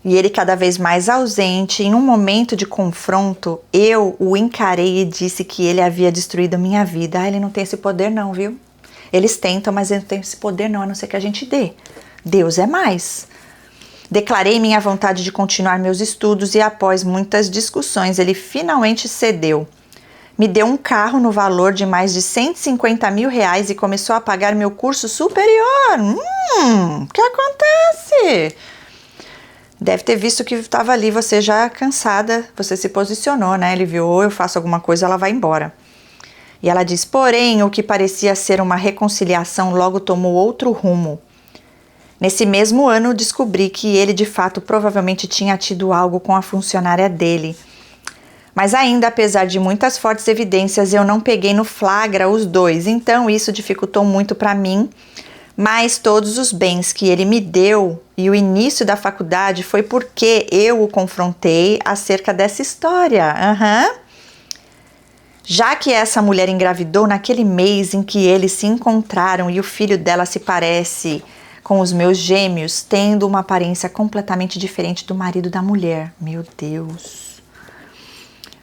E ele cada vez mais ausente, em um momento de confronto, eu o encarei e disse que ele havia destruído a minha vida. Ele não tem esse poder não, viu? Eles tentam, mas ele não tem esse poder não, a não ser que a gente dê. Deus é mais. Declarei minha vontade de continuar meus estudos e após muitas discussões ele finalmente cedeu. Me deu um carro no valor de mais de R$150 mil e começou a pagar meu curso superior. O que acontece? Deve ter visto que estava ali, você já cansada, você se posicionou, né? Ele viu, ou eu faço alguma coisa, ela vai embora. E ela diz, porém, o que parecia ser uma reconciliação logo tomou outro rumo. Nesse mesmo ano, descobri que ele, de fato, provavelmente tinha tido algo com a funcionária dele. Mas ainda, apesar de muitas fortes evidências, eu não peguei no flagra os dois, então isso dificultou muito para mim. Mas todos os bens que ele me deu e o início da faculdade foi porque eu o confrontei acerca dessa história. Já que essa mulher engravidou naquele mês em que eles se encontraram e o filho dela se parece com os meus gêmeos, tendo uma aparência completamente diferente do marido da mulher. Meu Deus!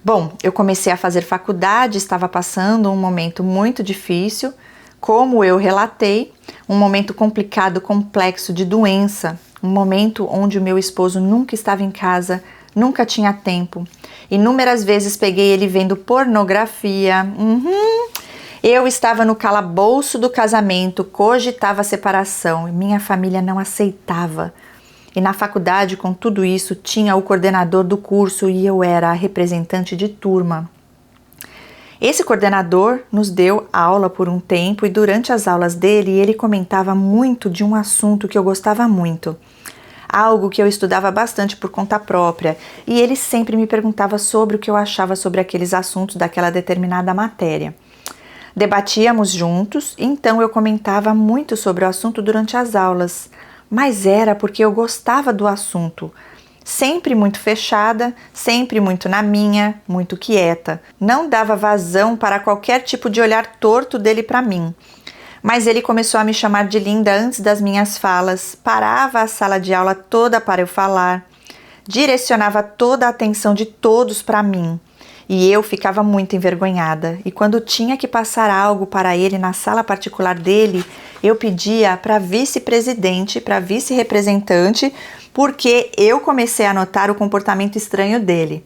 Bom, eu comecei a fazer faculdade, estava passando um momento muito difícil, como eu relatei, um momento complicado, complexo de doença, um momento onde o meu esposo nunca estava em casa, nunca tinha tempo. Inúmeras vezes peguei ele vendo pornografia. Eu estava no calabouço do casamento, cogitava a separação e minha família não aceitava. E na faculdade, com tudo isso, tinha o coordenador do curso e eu era a representante de turma. Esse coordenador nos deu aula por um tempo e durante as aulas dele ele comentava muito de um assunto que eu gostava muito. Algo que eu estudava bastante por conta própria e ele sempre me perguntava sobre o que eu achava sobre aqueles assuntos daquela determinada matéria. Debatíamos juntos, então eu comentava muito sobre o assunto durante as aulas, mas era porque eu gostava do assunto. Sempre muito fechada, sempre muito na minha, muito quieta. Não dava vazão para qualquer tipo de olhar torto dele para mim. Mas ele começou a me chamar de linda antes das minhas falas, parava a sala de aula toda para eu falar, direcionava toda a atenção de todos para mim. E eu ficava muito envergonhada. E quando tinha que passar algo para ele na sala particular dele, eu pedia para vice-presidente, para vice-representante, porque eu comecei a notar o comportamento estranho dele.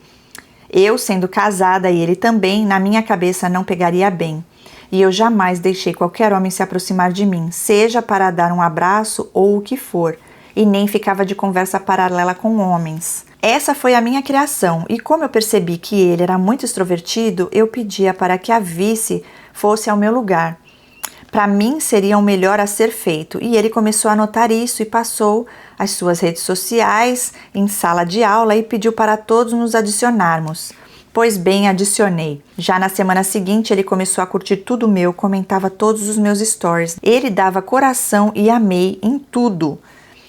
Eu, sendo casada e ele também, na minha cabeça não pegaria bem. E eu jamais deixei qualquer homem se aproximar de mim, seja para dar um abraço ou o que for, e nem ficava de conversa paralela com homens. Essa foi a minha criação, e como eu percebi que ele era muito extrovertido, eu pedia para que a vice fosse ao meu lugar. Para mim seria o melhor a ser feito, e ele começou a notar isso e passou as suas redes sociais em sala de aula e pediu para todos nos adicionarmos. Pois bem, adicionei. Já na semana seguinte ele começou a curtir tudo meu, comentava todos os meus stories. Ele dava coração e amei em tudo.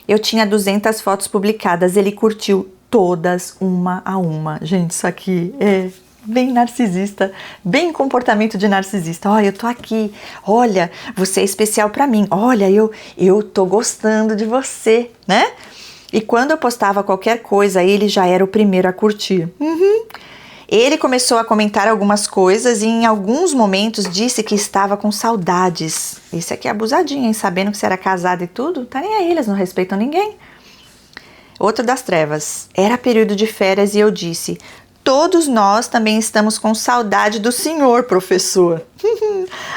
Eu tinha 200 fotos publicadas, ele curtiu todas uma a uma. Gente, isso aqui é bem narcisista, bem comportamento de narcisista. Olha, eu tô aqui, olha, você é especial pra mim, olha, eu tô gostando de você, né? E quando eu postava qualquer coisa, ele já era o primeiro a curtir. Ele começou a comentar algumas coisas e em alguns momentos disse que estava com saudades. Esse aqui é abusadinho, hein? Sabendo que você era casada e tudo, tá nem aí, eles não respeitam ninguém. Outro das trevas. Era período de férias e eu disse: todos nós também estamos com saudade do senhor, professor.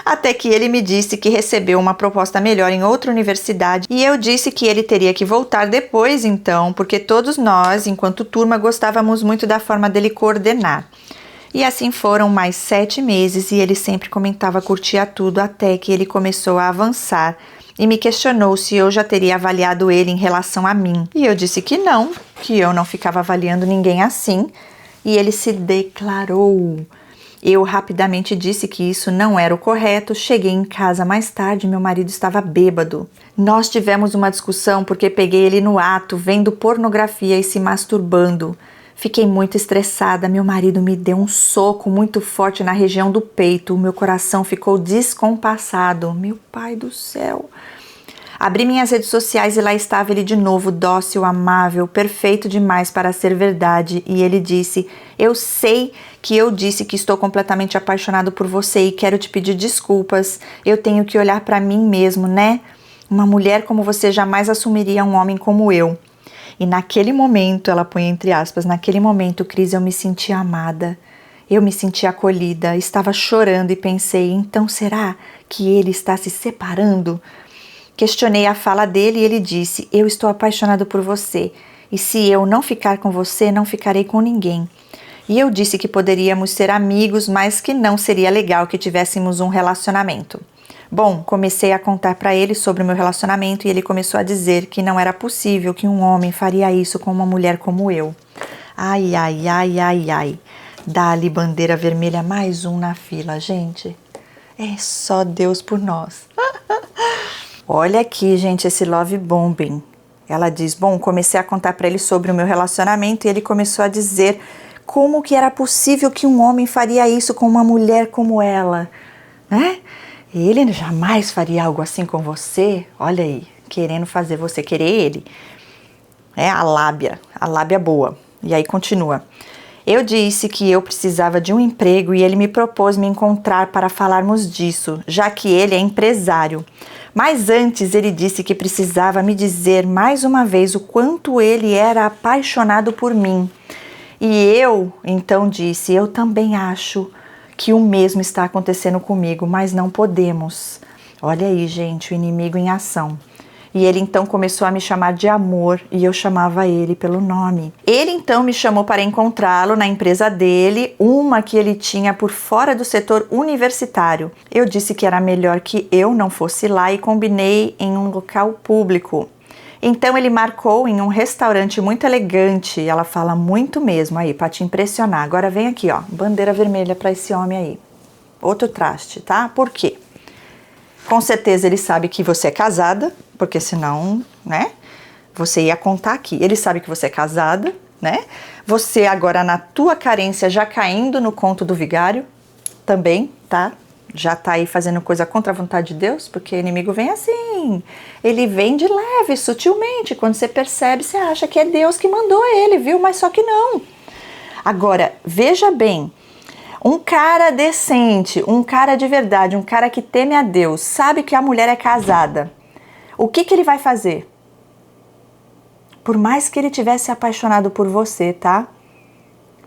Até que ele me disse que recebeu uma proposta melhor em outra universidade e eu disse que ele teria que voltar depois então, porque todos nós, enquanto turma, gostávamos muito da forma dele coordenar. E assim foram mais 7 meses e ele sempre comentava curtia tudo até que ele começou a avançar e me questionou se eu já teria avaliado ele em relação a mim. E eu disse que eu não ficava avaliando ninguém assim. E ele se declarou. Eu rapidamente disse que isso não era o correto. Cheguei em casa mais tarde e meu marido estava bêbado. Nós tivemos uma discussão porque peguei ele no ato, vendo pornografia e se masturbando. Fiquei muito estressada. Meu marido me deu um soco muito forte na região do peito. O meu coração ficou descompassado. Meu pai do céu! Abri minhas redes sociais e lá estava ele de novo, dócil, amável, perfeito demais para ser verdade. E ele disse: eu sei que eu disse que estou completamente apaixonado por você e quero te pedir desculpas. Eu tenho que olhar para mim mesmo, né? Uma mulher como você jamais assumiria um homem como eu. E naquele momento, ela põe entre aspas, naquele momento, Cris, eu me senti amada. Eu me senti acolhida, estava chorando e pensei, então será que ele está se separando? Questionei a fala dele e ele disse: eu estou apaixonado por você e se eu não ficar com você, não ficarei com ninguém. E eu disse que poderíamos ser amigos, mas que não seria legal que tivéssemos um relacionamento. Bom, comecei a contar para ele sobre o meu relacionamento e ele começou a dizer que não era possível que um homem faria isso com uma mulher como eu. Ai, ai, ai, ai, ai. Dá-lhe bandeira vermelha, mais um na fila, gente. É só Deus por nós. Olha aqui, gente, esse love bombing. Ela diz, bom, comecei a contar para ele sobre o meu relacionamento e ele começou a dizer como que era possível que um homem faria isso com uma mulher como ela, né? Ele jamais faria algo assim com você. Olha aí, querendo fazer você querer ele. É a lábia boa. E aí continua. Eu disse que eu precisava de um emprego e ele me propôs me encontrar para falarmos disso, já que ele é empresário. Mas antes ele disse que precisava me dizer mais uma vez o quanto ele era apaixonado por mim. E eu, então disse, eu também acho que o mesmo está acontecendo comigo, mas não podemos. Olha aí, gente, o inimigo em ação. E ele então começou a me chamar de amor e eu chamava ele pelo nome. Ele então me chamou para encontrá-lo na empresa dele, uma que ele tinha por fora do setor universitário. Eu disse que era melhor que eu não fosse lá e combinei em um local público. Então ele marcou em um restaurante muito elegante, ela fala muito mesmo aí, para te impressionar. Agora vem aqui, ó, bandeira vermelha para esse homem aí. Outro traste, tá? Por quê? Com certeza ele sabe que você é casada, porque senão, né, você ia contar aqui. Ele sabe que você é casada, né? Você agora na tua carência já caindo no conto do vigário, também, tá? Já tá aí fazendo coisa contra a vontade de Deus, porque o inimigo vem assim. Ele vem de leve, sutilmente. Quando você percebe, você acha que é Deus que mandou ele, viu? Mas só que não. Agora, veja bem. Um cara decente, um cara de verdade, um cara que teme a Deus, sabe que a mulher é casada. O que ele vai fazer? Por mais que ele tivesse apaixonado por você, tá?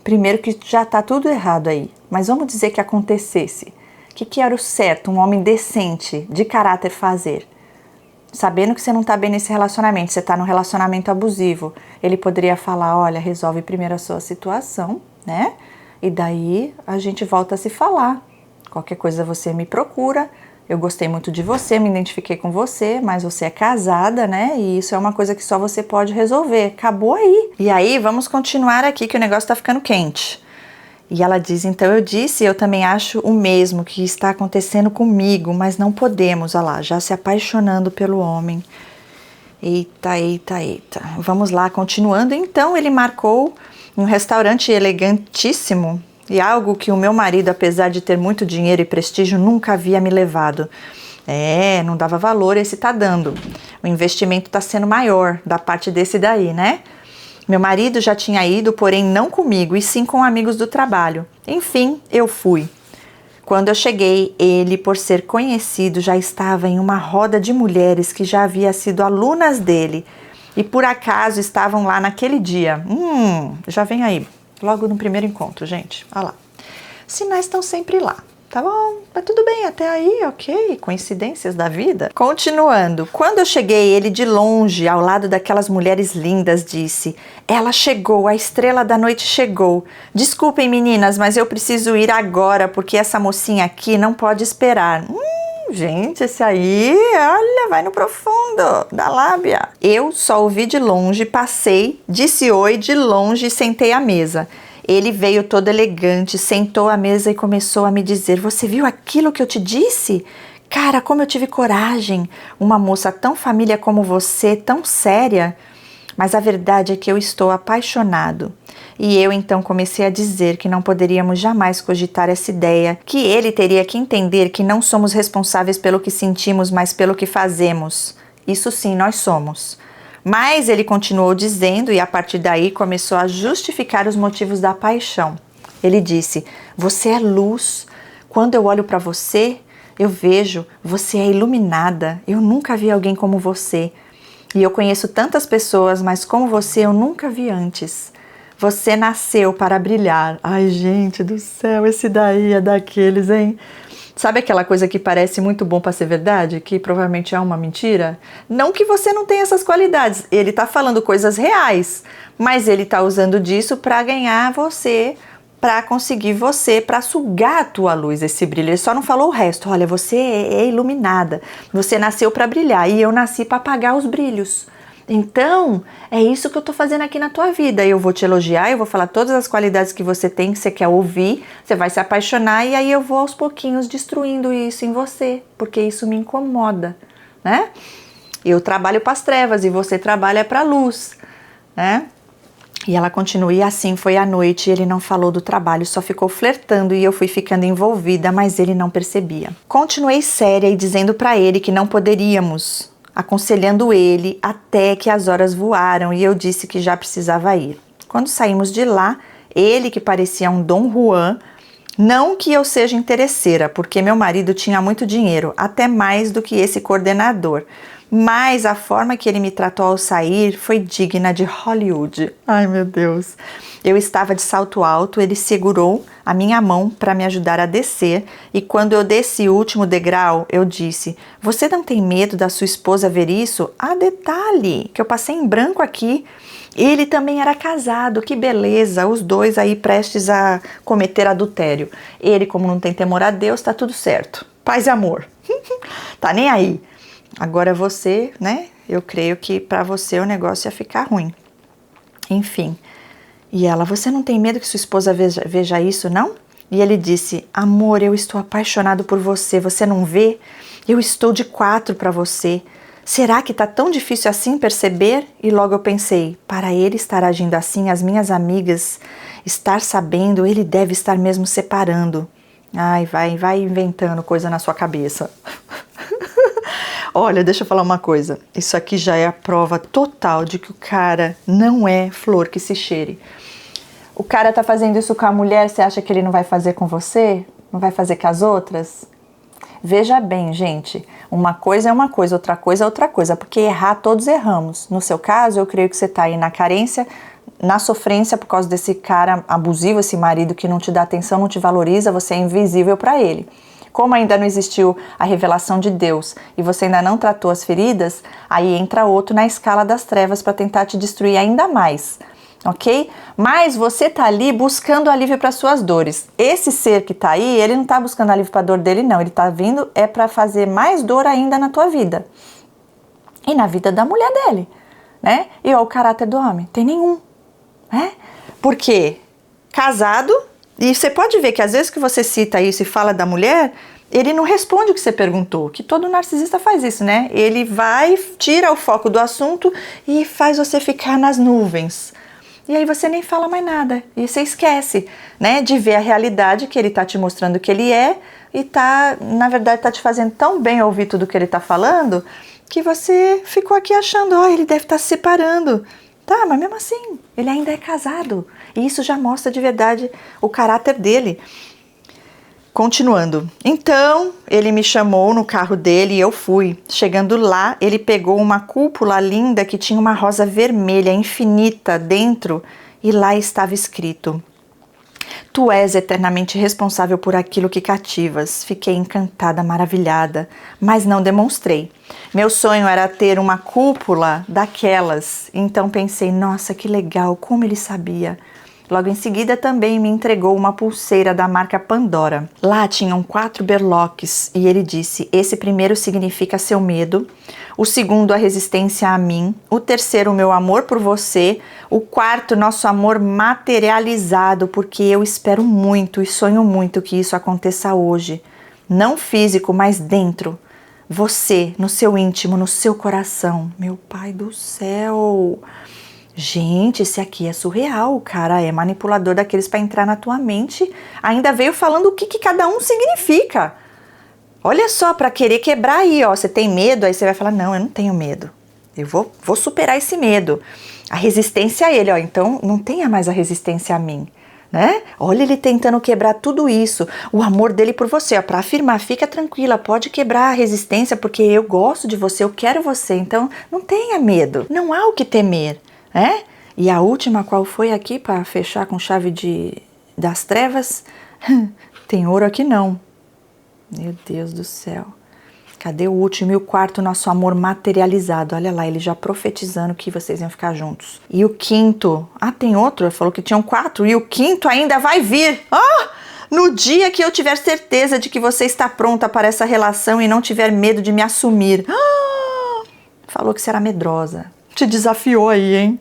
Primeiro que já tá tudo errado aí. Mas vamos dizer que acontecesse. O que era o certo, um homem decente, de caráter fazer? Sabendo que você não tá bem nesse relacionamento, você tá num relacionamento abusivo. Ele poderia falar, olha, resolve primeiro a sua situação, né? E daí a gente volta a se falar. Qualquer coisa você me procura. Eu gostei muito de você, me identifiquei com você, mas você é casada, né? E isso é uma coisa que só você pode resolver. Acabou aí. E aí, vamos continuar aqui que o negócio tá ficando quente. E ela diz, então eu disse, eu também acho o mesmo que está acontecendo comigo, mas não podemos, olha lá, já se apaixonando pelo homem. Eita, eita, eita. Vamos lá, continuando. Então ele marcou em um restaurante elegantíssimo e algo que o meu marido, apesar de ter muito dinheiro e prestígio, nunca havia me levado. Não dava valor, esse tá dando. O investimento tá sendo maior da parte desse daí, né? Meu marido já tinha ido, porém não comigo, e sim com amigos do trabalho. Enfim, eu fui. Quando eu cheguei, ele, por ser conhecido, já estava em uma roda de mulheres que já havia sido alunas dele e por acaso estavam lá naquele dia. Já vem aí, logo no primeiro encontro, gente. Olha lá. Sinais estão sempre lá. Tá bom, mas tudo bem, até aí, ok, coincidências da vida. Continuando, quando eu cheguei, ele de longe, ao lado daquelas mulheres lindas, disse, ela chegou, a estrela da noite chegou. Desculpem meninas, mas eu preciso ir agora, porque essa mocinha aqui não pode esperar. Gente, esse aí, olha, vai no profundo da lábia. Eu só ouvi de longe, passei, disse oi de longe e sentei à mesa. Ele veio todo elegante, sentou à mesa e começou a me dizer: você viu aquilo que eu te disse? Cara, como eu tive coragem! Uma moça tão família como você, tão séria. Mas a verdade é que eu estou apaixonado. E eu então comecei a dizer que não poderíamos jamais cogitar essa ideia, que ele teria que entender que não somos responsáveis pelo que sentimos, mas pelo que fazemos. Isso sim, nós somos. Mas ele continuou dizendo e a partir daí começou a justificar os motivos da paixão. Ele disse: você é luz. Quando eu olho para você, eu vejo, você é iluminada. Eu nunca vi alguém como você. E eu conheço tantas pessoas, mas como você eu nunca vi antes. Você nasceu para brilhar. Ai, gente do céu, esse daí é daqueles, hein? Sabe aquela coisa que parece muito bom para ser verdade, que provavelmente é uma mentira? Não que você não tenha essas qualidades, ele tá falando coisas reais, mas ele tá usando disso para ganhar você, para conseguir você, para sugar a tua luz, esse brilho. Ele só não falou o resto. Olha, você é iluminada, você nasceu para brilhar e eu nasci para apagar os brilhos. Então, é isso que eu tô fazendo aqui na tua vida. Eu vou te elogiar, eu vou falar todas as qualidades que você tem, que você quer ouvir, você vai se apaixonar e aí eu vou aos pouquinhos destruindo isso em você, porque isso me incomoda, né? Eu trabalho para as trevas e você trabalha para a luz, né? E ela continua, e assim foi a noite, ele não falou do trabalho, só ficou flertando e eu fui ficando envolvida, mas ele não percebia. Continuei séria e dizendo para ele que não poderíamos, aconselhando ele até que as horas voaram e eu disse que já precisava ir. Quando saímos de lá, ele, que parecia um Dom Juan, não que eu seja interesseira, porque meu marido tinha muito dinheiro, até mais do que esse coordenador, mas a forma que ele me tratou ao sair foi digna de Hollywood. Ai, meu Deus. Eu estava de salto alto, ele segurou a minha mão para me ajudar a descer e quando eu desci o último degrau, eu disse: você não tem medo da sua esposa ver isso? Ah, detalhe, que eu passei em branco aqui. Ele também era casado, que beleza, os dois aí prestes a cometer adultério. Ele, como não tem temor a Deus, tá tudo certo. Paz e amor. Tá nem aí. Agora você, né? Eu creio que para você o negócio ia ficar ruim. Enfim. E ela: você não tem medo que sua esposa veja isso, não? E ele disse: amor, eu estou apaixonado por você. Você não vê? Eu estou de 4 para você. Será que tá tão difícil assim perceber? E logo eu pensei: para ele estar agindo assim, as minhas amigas estar sabendo, ele deve estar mesmo separando. Ai, vai inventando coisa na sua cabeça. Olha, deixa eu falar uma coisa. Isso aqui já é a prova total de que o cara não é flor que se cheire. O cara tá fazendo isso com a mulher, você acha que ele não vai fazer com você? Não vai fazer com as outras? Veja bem, gente, uma coisa é uma coisa, outra coisa é outra coisa, porque errar todos erramos. No seu caso, eu creio que você tá aí na carência, na sofrência por causa desse cara abusivo, esse marido que não te dá atenção, não te valoriza, você é invisível para ele. Como ainda não existiu a revelação de Deus e você ainda não tratou as feridas, aí entra outro na escala das trevas para tentar te destruir ainda mais, ok? Mas você tá ali buscando alívio para suas dores. Esse ser que tá aí, ele não tá buscando alívio para a dor dele, não. Ele tá vindo para fazer mais dor ainda na tua vida e na vida da mulher dele, né? E ó, o caráter do homem, tem nenhum, né? Porque casado. E você pode ver que às vezes que você cita isso e fala da mulher, ele não responde o que você perguntou, que todo narcisista faz isso, né? Ele vai, tira o foco do assunto e faz você ficar nas nuvens. E aí você nem fala mais nada, e você esquece, né, de ver a realidade que ele tá te mostrando que ele é e tá, na verdade, tá te fazendo tão bem ouvir tudo que ele tá falando, que você ficou aqui achando, ó, ele deve estar se separando. Tá, mas mesmo assim, ele ainda é casado. E isso já mostra de verdade o caráter dele. Continuando. Então, ele me chamou no carro dele e eu fui. Chegando lá, ele pegou uma cúpula linda que tinha uma rosa vermelha infinita dentro e lá estava escrito: tu és eternamente responsável por aquilo que cativas. Fiquei encantada, maravilhada, mas não demonstrei. Meu sonho era ter uma cúpula daquelas, então pensei, nossa, que legal, como ele sabia. Logo em seguida também me entregou uma pulseira da marca Pandora. Lá tinham 4 berloques e ele disse: esse primeiro significa seu medo, O segundo, a resistência a mim. O terceiro, o meu amor por você. O quarto, nosso amor materializado, porque eu espero muito e sonho muito que isso aconteça hoje. Não físico, mas dentro. Você, no seu íntimo, no seu coração. Meu pai do céu! Gente, esse aqui é surreal, o cara é manipulador daqueles para entrar na tua mente. Ainda veio falando o que cada um significa. Olha só, para querer quebrar aí, ó. Você tem medo? Aí você vai falar, não, eu não tenho medo. Eu vou superar esse medo. A resistência a ele, ó. Então, não tenha mais a resistência a mim, né? Olha ele tentando quebrar tudo isso. O amor dele por você, ó. Para afirmar, fica tranquila, pode quebrar a resistência, porque eu gosto de você, eu quero você. Então, não tenha medo. Não há o que temer, né? E a última, qual foi aqui, para fechar com chave das trevas? Tem ouro aqui não. Meu Deus do céu. Cadê o último e o quarto, nosso amor materializado? Olha lá, ele já profetizando que vocês iam ficar juntos. E o quinto, tem outro, ele falou que tinham 4, e o quinto ainda vai vir. No dia que eu tiver certeza de que você está pronta para essa relação e não tiver medo de me assumir. Falou que será medrosa. Te desafiou aí, hein?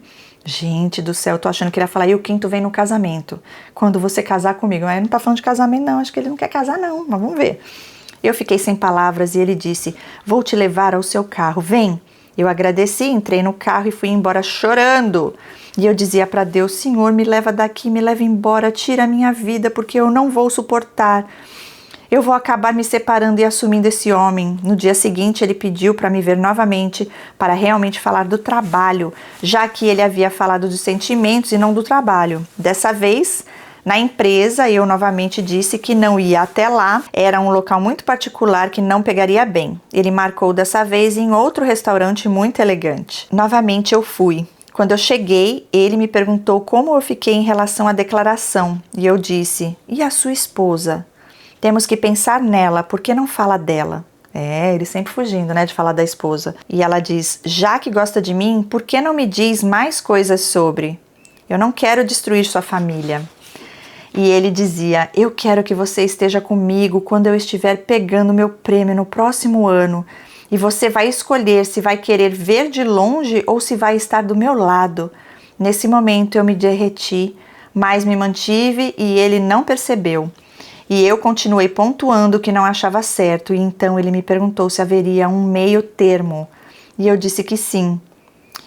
Gente do céu, eu tô achando que ele ia falar, e o quinto vem no casamento, quando você casar comigo. Mas ele não tá falando de casamento não, acho que ele não quer casar não, mas vamos ver. Eu fiquei sem palavras e ele disse, vou te levar ao seu carro, vem. Eu agradeci, entrei no carro e fui embora chorando. E eu dizia para Deus, Senhor, me leva daqui, me leva embora, tira a minha vida, porque eu não vou suportar. Eu vou acabar me separando e assumindo esse homem. No dia seguinte, ele pediu para me ver novamente, para realmente falar do trabalho, já que ele havia falado dos sentimentos e não do trabalho. Dessa vez, na empresa, eu novamente disse que não ia até lá, era um local muito particular que não pegaria bem. Ele marcou dessa vez em outro restaurante muito elegante. Novamente eu fui. Quando eu cheguei, ele me perguntou como eu fiquei em relação à declaração. E eu disse, e a sua esposa? Temos que pensar nela, por que não fala dela? Ele sempre fugindo, né, de falar da esposa. E ela diz, já que gosta de mim, por que não me diz mais coisas sobre? Eu não quero destruir sua família. E ele dizia, eu quero que você esteja comigo quando eu estiver pegando meu prêmio no próximo ano. E você vai escolher se vai querer ver de longe ou se vai estar do meu lado. Nesse momento eu me derreti, mas me mantive e ele não percebeu. E eu continuei pontuando que não achava certo, e então ele me perguntou se haveria um meio termo. E eu disse que sim.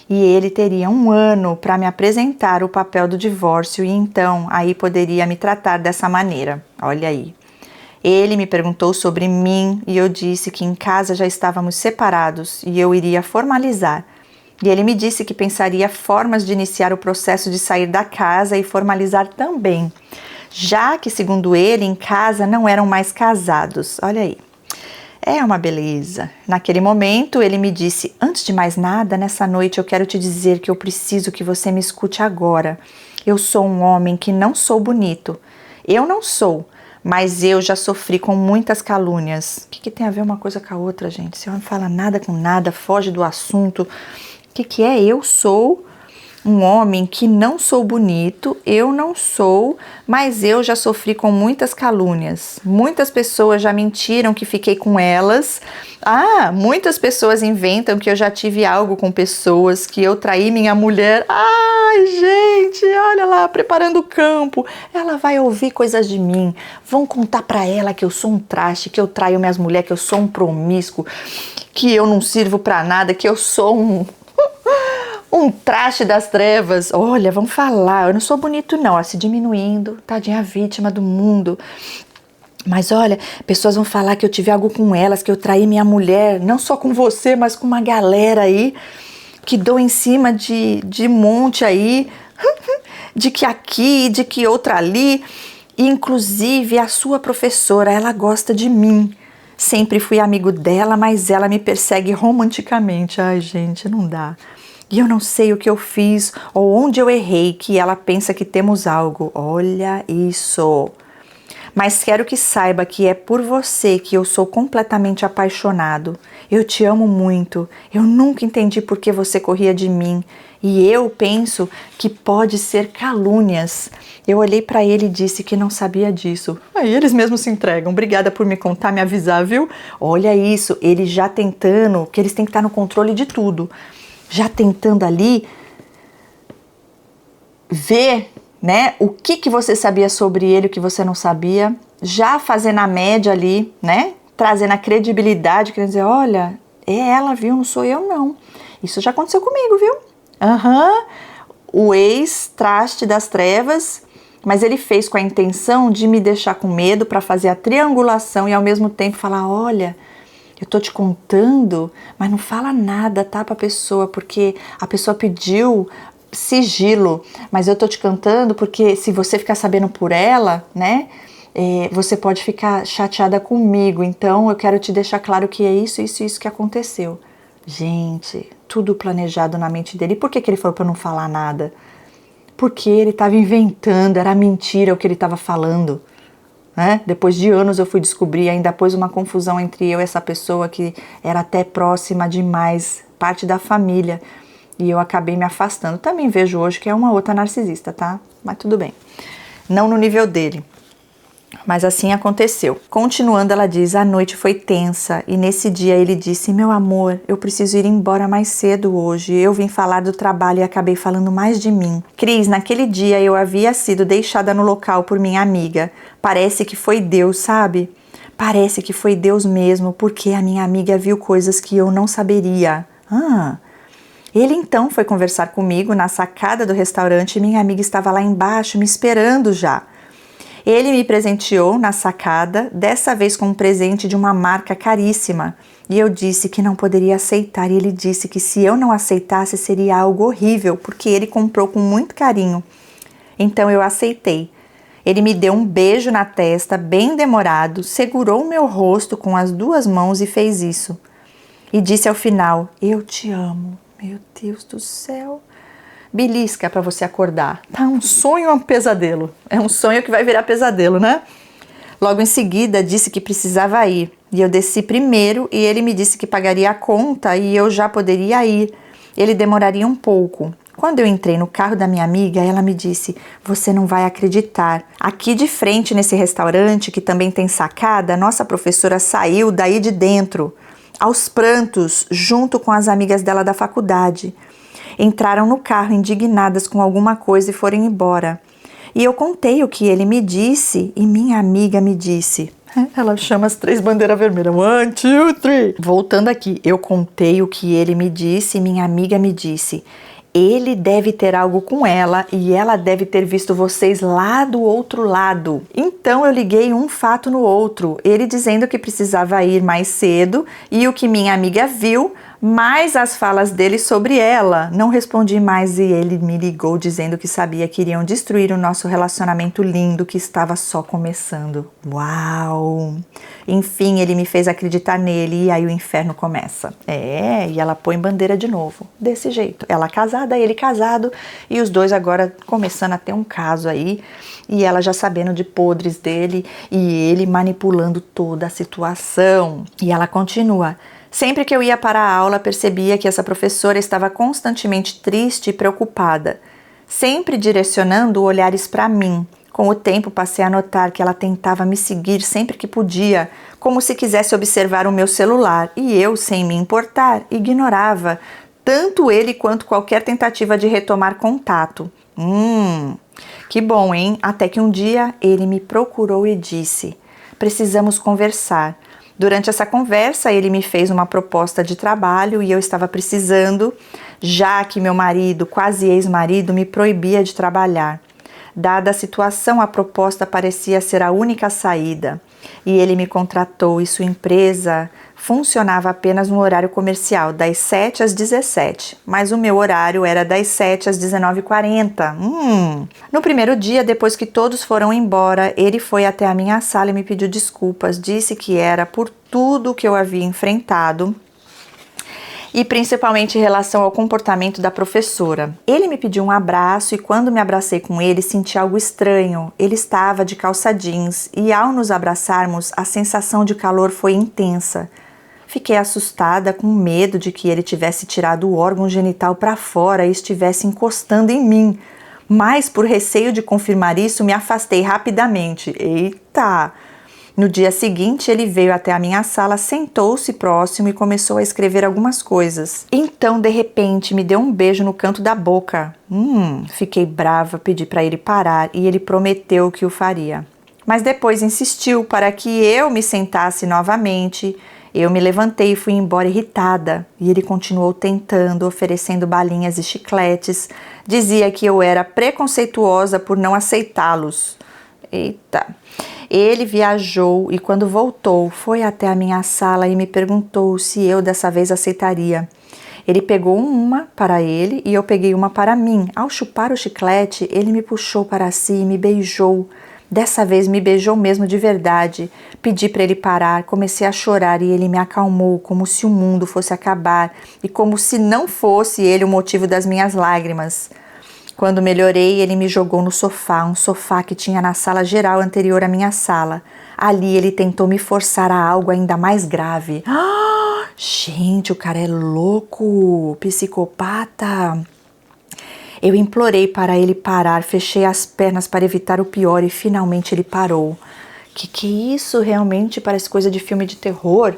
E ele teria 1 ano para me apresentar o papel do divórcio, e então aí poderia me tratar dessa maneira. Olha aí. Ele me perguntou sobre mim, e eu disse que em casa já estávamos separados, e eu iria formalizar. E ele me disse que pensaria formas de iniciar o processo de sair da casa e formalizar também. Já que, segundo ele, em casa não eram mais casados. Olha aí. É uma beleza. Naquele momento, ele me disse, antes de mais nada, nessa noite eu quero te dizer que eu preciso que você me escute agora. Eu sou um homem que não sou bonito. Eu não sou, mas eu já sofri com muitas calúnias. O que tem a ver uma coisa com a outra, gente? Se não fala nada com nada, foge do assunto. O que é? Eu sou um homem que não sou bonito, eu não sou, mas eu já sofri com muitas calúnias. Muitas pessoas já mentiram que fiquei com elas. Muitas pessoas inventam que eu já tive algo com pessoas, que eu traí minha mulher. Ai, gente, olha lá, preparando o campo. Ela vai ouvir coisas de mim. Vão contar pra ela que eu sou um traste, que eu traio minhas mulheres, que eu sou um promíscuo, que eu não sirvo pra nada, que eu sou um traste das trevas. Olha, vão falar, eu não sou bonito não, se diminuindo, tadinha vítima do mundo. Mas olha, pessoas vão falar que eu tive algo com elas, que eu traí minha mulher, não só com você, mas com uma galera aí, que dou em cima de monte aí, de que aqui, de que outra ali, e inclusive a sua professora, ela gosta de mim. Sempre fui amigo dela, mas ela me persegue romanticamente. Ai, gente, não dá. E eu não sei o que eu fiz ou onde eu errei, que ela pensa que temos algo. Olha isso. Mas quero que saiba que é por você que eu sou completamente apaixonado. Eu te amo muito. Eu nunca entendi por que você corria de mim. E eu penso que pode ser calúnias. Eu olhei para ele e disse que não sabia disso. Aí eles mesmos se entregam. Obrigada por me contar, me avisar, viu? Olha isso, ele já tentando, que eles têm que estar no controle de tudo. Já tentando ali ver, né, o que você sabia sobre ele, o que você não sabia, já fazendo a média ali, né, trazendo a credibilidade, querendo dizer, olha, é ela, viu, não sou eu não. Isso já aconteceu comigo, viu? O ex-traste das trevas, mas ele fez com a intenção de me deixar com medo para fazer a triangulação e ao mesmo tempo falar, olha, eu tô te contando, mas não fala nada, tá, pra pessoa, porque a pessoa pediu sigilo, mas eu tô te cantando porque se você ficar sabendo por ela, né, você pode ficar chateada comigo, então eu quero te deixar claro que é isso que aconteceu. Gente, tudo planejado na mente dele. E por que ele falou pra eu não falar nada? Porque ele estava inventando, era mentira o que ele estava falando, né? Depois de anos eu fui descobrir, ainda pôs uma confusão entre eu e essa pessoa que era até próxima demais, parte da família. E eu acabei me afastando. Também vejo hoje que é uma outra narcisista, tá? Mas tudo bem. Não no nível dele. Mas assim aconteceu. Continuando, ela diz, a noite foi tensa e nesse dia ele disse, meu amor, eu preciso ir embora mais cedo hoje. Eu vim falar do trabalho e acabei falando mais de mim. Cris, naquele dia eu havia sido deixada no local por minha amiga. Parece que foi Deus, sabe? Parece que foi Deus mesmo, porque a minha amiga viu coisas que eu não saberia. Ele então foi conversar comigo na sacada do restaurante e minha amiga estava lá embaixo me esperando já. Ele me presenteou na sacada, dessa vez com um presente de uma marca caríssima. E eu disse que não poderia aceitar e ele disse que se eu não aceitasse seria algo horrível, porque ele comprou com muito carinho. Então eu aceitei. Ele me deu um beijo na testa, bem demorado, segurou o meu rosto com as 2 mãos e fez isso. E disse ao final, eu te amo. Meu Deus do céu. Belisca para você acordar. Tá um sonho ou um pesadelo? É um sonho que vai virar pesadelo, né? Logo em seguida, disse que precisava ir. E eu desci primeiro e ele me disse que pagaria a conta e eu já poderia ir. Ele demoraria um pouco. Quando eu entrei no carro da minha amiga, ela me disse, você não vai acreditar. Aqui de frente nesse restaurante, que também tem sacada, nossa professora saiu daí de dentro, aos prantos, junto com as amigas dela da faculdade. Entraram no carro indignadas com alguma coisa e foram embora. E eu contei o que ele me disse e minha amiga me disse. Ela chama as 3 bandeiras vermelhas. 1, 2, 3. Voltando aqui, eu contei o que ele me disse e minha amiga me disse. Ele deve ter algo com ela e ela deve ter visto vocês lá do outro lado. Então eu liguei um fato no outro, ele dizendo que precisava ir mais cedo e o que minha amiga viu, mais as falas dele sobre ela. Não respondi mais e ele me ligou dizendo que sabia que iriam destruir o nosso relacionamento lindo que estava só começando. Uau! Enfim, ele me fez acreditar nele e aí o inferno começa. E ela põe bandeira de novo, desse jeito. Ela casada, ele casado e os dois agora começando a ter um caso aí e ela já sabendo de podres dele e ele manipulando toda a situação. E ela continua. Sempre que eu ia para a aula, percebia que essa professora estava constantemente triste e preocupada, sempre direcionando olhares para mim. Com o tempo, passei a notar que ela tentava me seguir sempre que podia, como se quisesse observar o meu celular, e eu, sem me importar, ignorava tanto ele quanto qualquer tentativa de retomar contato. Que bom, hein? Até que um dia ele me procurou e disse: precisamos conversar. Durante essa conversa, ele me fez uma proposta de trabalho e eu estava precisando, já que meu marido, quase ex-marido, me proibia de trabalhar. Dada a situação, a proposta parecia ser a única saída. E ele me contratou e sua empresa funcionava apenas no horário comercial, das 7 às 17, mas o meu horário era das 7 às 19h40. No primeiro dia, depois que todos foram embora, ele foi até a minha sala e me pediu desculpas, disse que era por tudo que eu havia enfrentado. e principalmente em relação ao comportamento da professora. Ele me pediu um abraço e quando me abracei com ele senti algo estranho. Ele estava de calça jeans e ao nos abraçarmos a sensação de calor foi intensa. Fiquei assustada, com medo de que ele tivesse tirado o órgão genital para fora e estivesse encostando em mim. Mas, por receio de confirmar isso, me afastei rapidamente. Eita! No dia seguinte, ele veio até a minha sala, sentou-se próximo e começou a escrever algumas coisas. Então, de repente, me deu um beijo no canto da boca. Fiquei brava, pedi para ele parar e ele prometeu que o faria. Mas depois insistiu para que eu me sentasse novamente. Eu me levantei e fui embora irritada, e ele continuou tentando, oferecendo balinhas e chicletes. Dizia que eu era preconceituosa por não aceitá-los. Eita! Ele viajou e quando voltou, foi até a minha sala e me perguntou se eu dessa vez aceitaria. Ele pegou uma para ele e eu peguei uma para mim. Ao chupar o chiclete, ele me puxou para si e me beijou. Dessa vez me beijou mesmo de verdade. Pedi para ele parar, comecei a chorar e ele me acalmou, como se o mundo fosse acabar e como se não fosse ele o motivo das minhas lágrimas. Quando melhorei, ele me jogou no sofá, um sofá que tinha na sala geral anterior à minha sala. Ali ele tentou me forçar a algo ainda mais grave. Gente, o cara é louco, psicopata. Eu implorei para ele parar, fechei as pernas para evitar o pior e finalmente ele parou. Que é isso? Realmente parece coisa de filme de terror.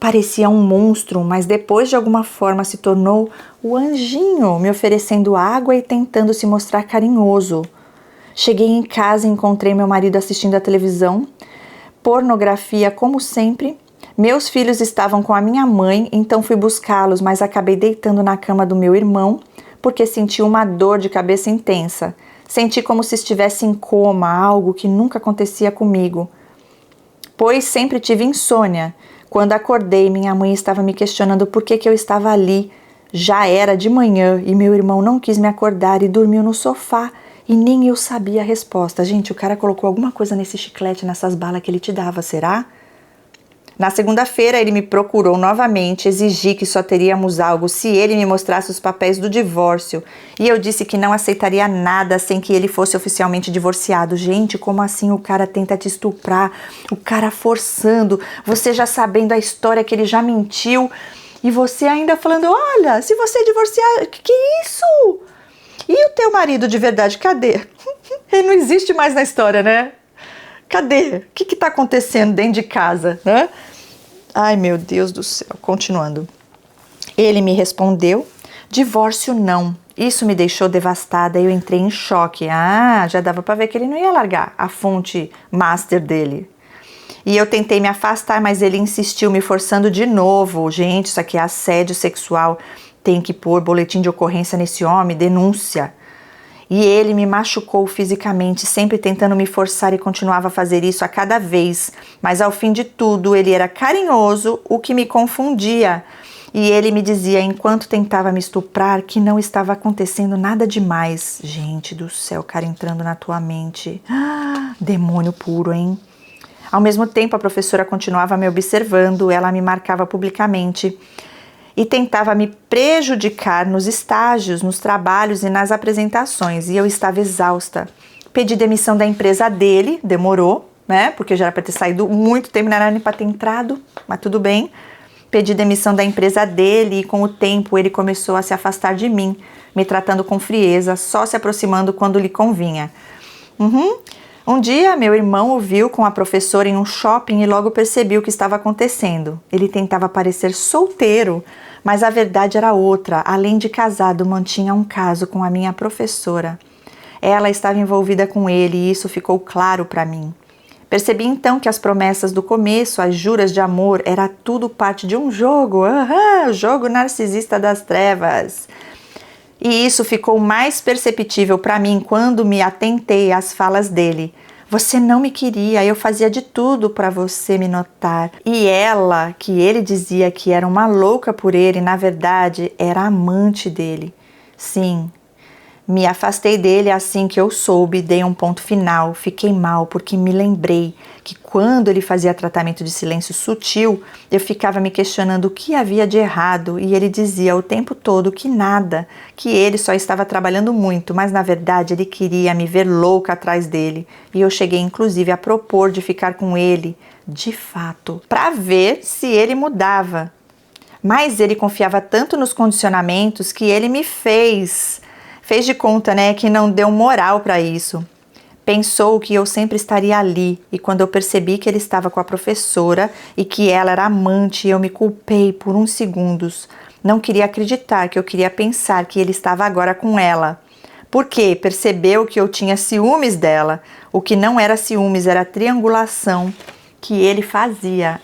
Parecia um monstro, mas depois de alguma forma se tornou o anjinho, me oferecendo água e tentando se mostrar carinhoso. Cheguei em casa e encontrei meu marido assistindo a televisão. Pornografia, como sempre. Meus filhos estavam com a minha mãe, então fui buscá-los, mas acabei deitando na cama do meu irmão, porque senti uma dor de cabeça intensa. Senti como se estivesse em coma, algo que nunca acontecia comigo, pois sempre tive insônia. Quando acordei, minha mãe estava me questionando por que eu estava ali. Já era de manhã e meu irmão não quis me acordar e dormiu no sofá e nem eu sabia a resposta. Gente, o cara colocou alguma coisa nesse chiclete, nessas balas que ele te dava, será? Na segunda-feira, ele me procurou novamente, exigi que só teríamos algo se ele me mostrasse os papéis do divórcio. E eu disse que não aceitaria nada sem que ele fosse oficialmente divorciado. Gente, como assim o cara tenta te estuprar? O cara forçando, você já sabendo a história que ele já mentiu. E você ainda falando, olha, se você divorciar, que é isso? E o teu marido de verdade, cadê? Ele não existe mais na história, né? Cadê? O que está acontecendo dentro de casa, né? Ai, meu Deus do céu. Continuando. Ele me respondeu, divórcio não. Isso me deixou devastada, eu entrei em choque. Já dava para ver que ele não ia largar a fonte master dele. E eu tentei me afastar, mas ele insistiu, me forçando de novo. Gente, isso aqui é assédio sexual. Tem que pôr boletim de ocorrência nesse homem, denúncia. E ele me machucou fisicamente, sempre tentando me forçar e continuava a fazer isso a cada vez. Mas ao fim de tudo, ele era carinhoso, o que me confundia. E ele me dizia, enquanto tentava me estuprar, que não estava acontecendo nada demais. Gente do céu, cara entrando na tua mente. Demônio puro, hein? Ao mesmo tempo, a professora continuava me observando, ela me marcava publicamente e tentava me prejudicar nos estágios, nos trabalhos e nas apresentações, e eu estava exausta. Pedi demissão da empresa dele, demorou, né, porque já era para ter saído muito tempo, não era nem para ter entrado, mas tudo bem. Pedi demissão da empresa dele e com o tempo ele começou a se afastar de mim, me tratando com frieza, só se aproximando quando lhe convinha. Um dia, meu irmão o viu com a professora em um shopping e logo percebeu o que estava acontecendo. Ele tentava parecer solteiro, mas a verdade era outra. Além de casado, mantinha um caso com a minha professora. Ela estava envolvida com ele e isso ficou claro para mim. Percebi então que as promessas do começo, as juras de amor, era tudo parte de um jogo. O jogo narcisista das trevas. E isso ficou mais perceptível para mim quando me atentei às falas dele. Você não me queria, eu fazia de tudo para você me notar. E ela, que ele dizia que era uma louca por ele, na verdade, era amante dele. Sim, Me afastei dele assim que eu soube, dei um ponto final, fiquei mal porque me lembrei que quando ele fazia tratamento de silêncio sutil, eu ficava me questionando o que havia de errado e ele dizia o tempo todo que nada, que ele só estava trabalhando muito, mas na verdade ele queria me ver louca atrás dele e eu cheguei inclusive a propor de ficar com ele, de fato, para ver se ele mudava. Mas ele confiava tanto nos condicionamentos que ele me fez de conta, né, que não deu moral para isso. Pensou que eu sempre estaria ali e quando eu percebi que ele estava com a professora e que ela era amante, eu me culpei por uns segundos. Não queria acreditar que eu queria pensar que ele estava agora com ela. Porque percebeu que eu tinha ciúmes dela. O que não era ciúmes, era a triangulação que ele fazia.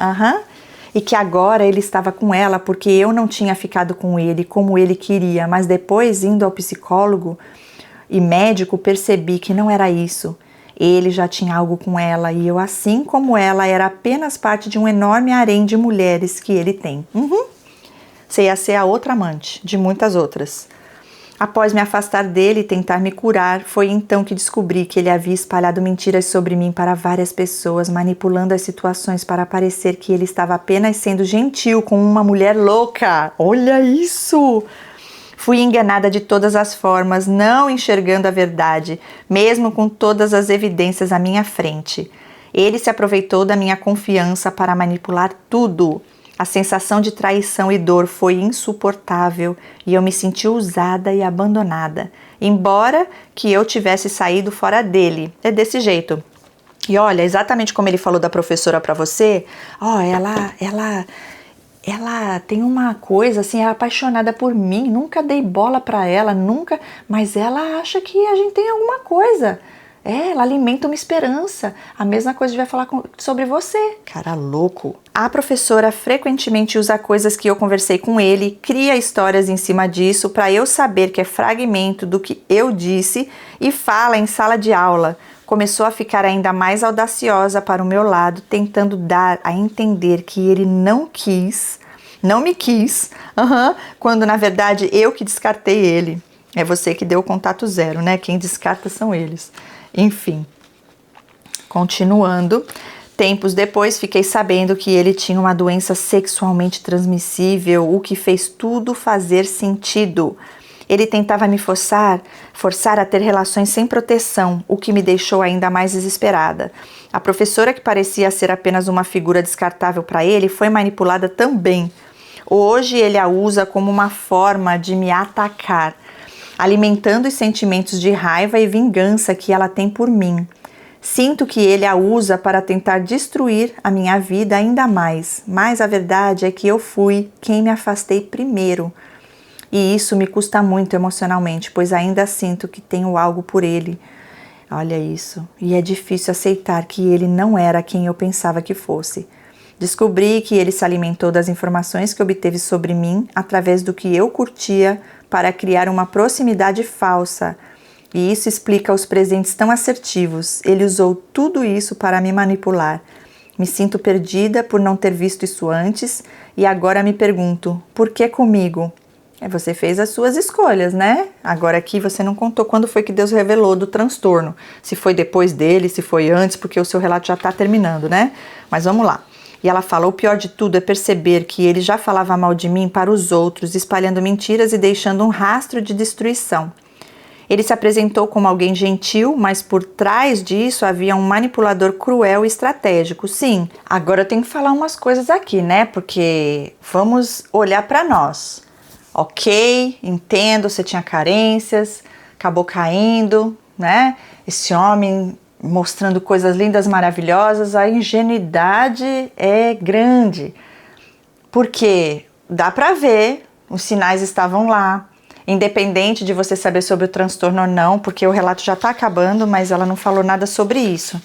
E que agora ele estava com ela porque eu não tinha ficado com ele como ele queria, mas depois, indo ao psicólogo e médico, percebi que não era isso. Ele já tinha algo com ela e eu, assim como ela, era apenas parte de um enorme harém de mulheres que ele tem. Você ia ser a outra amante, de muitas outras. Após me afastar dele e tentar me curar, foi então que descobri que ele havia espalhado mentiras sobre mim para várias pessoas, manipulando as situações para parecer que ele estava apenas sendo gentil com uma mulher louca. Olha isso! Fui enganada de todas as formas, não enxergando a verdade, mesmo com todas as evidências à minha frente. Ele se aproveitou da minha confiança para manipular tudo. A sensação de traição e dor foi insuportável e eu me senti usada e abandonada, embora que eu tivesse saído fora dele. É desse jeito. E olha, exatamente como ele falou da professora para você, ela tem uma coisa assim, é apaixonada por mim, nunca dei bola para ela, nunca, mas ela acha que a gente tem alguma coisa. Ela alimenta uma esperança. A mesma coisa vai falar sobre você. Cara louco. A professora frequentemente usa coisas que eu conversei com ele, cria histórias em cima disso para eu saber que é fragmento do que eu disse e fala em sala de aula. Começou a ficar ainda mais audaciosa para o meu lado, tentando dar a entender que ele não me quis, quando na verdade eu que descartei ele. É você que deu o contato zero, né? Quem descarta são eles. Enfim, continuando, tempos depois fiquei sabendo que ele tinha uma doença sexualmente transmissível, o que fez tudo fazer sentido. Ele tentava me forçar a ter relações sem proteção, o que me deixou ainda mais desesperada. A professora, que parecia ser apenas uma figura descartável para ele, foi manipulada também. Hoje ele a usa como uma forma de me atacar, alimentando os sentimentos de raiva e vingança que ela tem por mim. Sinto que ele a usa para tentar destruir a minha vida ainda mais, mas a verdade é que eu fui quem me afastei primeiro. E isso me custa muito emocionalmente, pois ainda sinto que tenho algo por ele. Olha isso. E é difícil aceitar que ele não era quem eu pensava que fosse. Descobri que ele se alimentou das informações que obteve sobre mim através do que eu curtia para criar uma proximidade falsa. E isso explica os presentes tão assertivos. Ele usou tudo isso para me manipular. Me sinto perdida por não ter visto isso antes e agora me pergunto, por que comigo? Você fez as suas escolhas, né? Agora aqui você não contou quando foi que Deus revelou do transtorno. Se foi depois dele, se foi antes, porque o seu relato já está terminando, né? Mas vamos lá. E ela fala, o pior de tudo é perceber que ele já falava mal de mim para os outros, espalhando mentiras e deixando um rastro de destruição. Ele se apresentou como alguém gentil, mas por trás disso havia um manipulador cruel e estratégico. Sim, agora eu tenho que falar umas coisas aqui, né? Porque vamos olhar para nós. Ok, entendo, você tinha carências, acabou caindo, né? Esse homem mostrando coisas lindas, maravilhosas, a ingenuidade é grande. Porque dá para ver, os sinais estavam lá, independente de você saber sobre o transtorno ou não, porque o relato já está acabando, mas ela não falou nada sobre isso.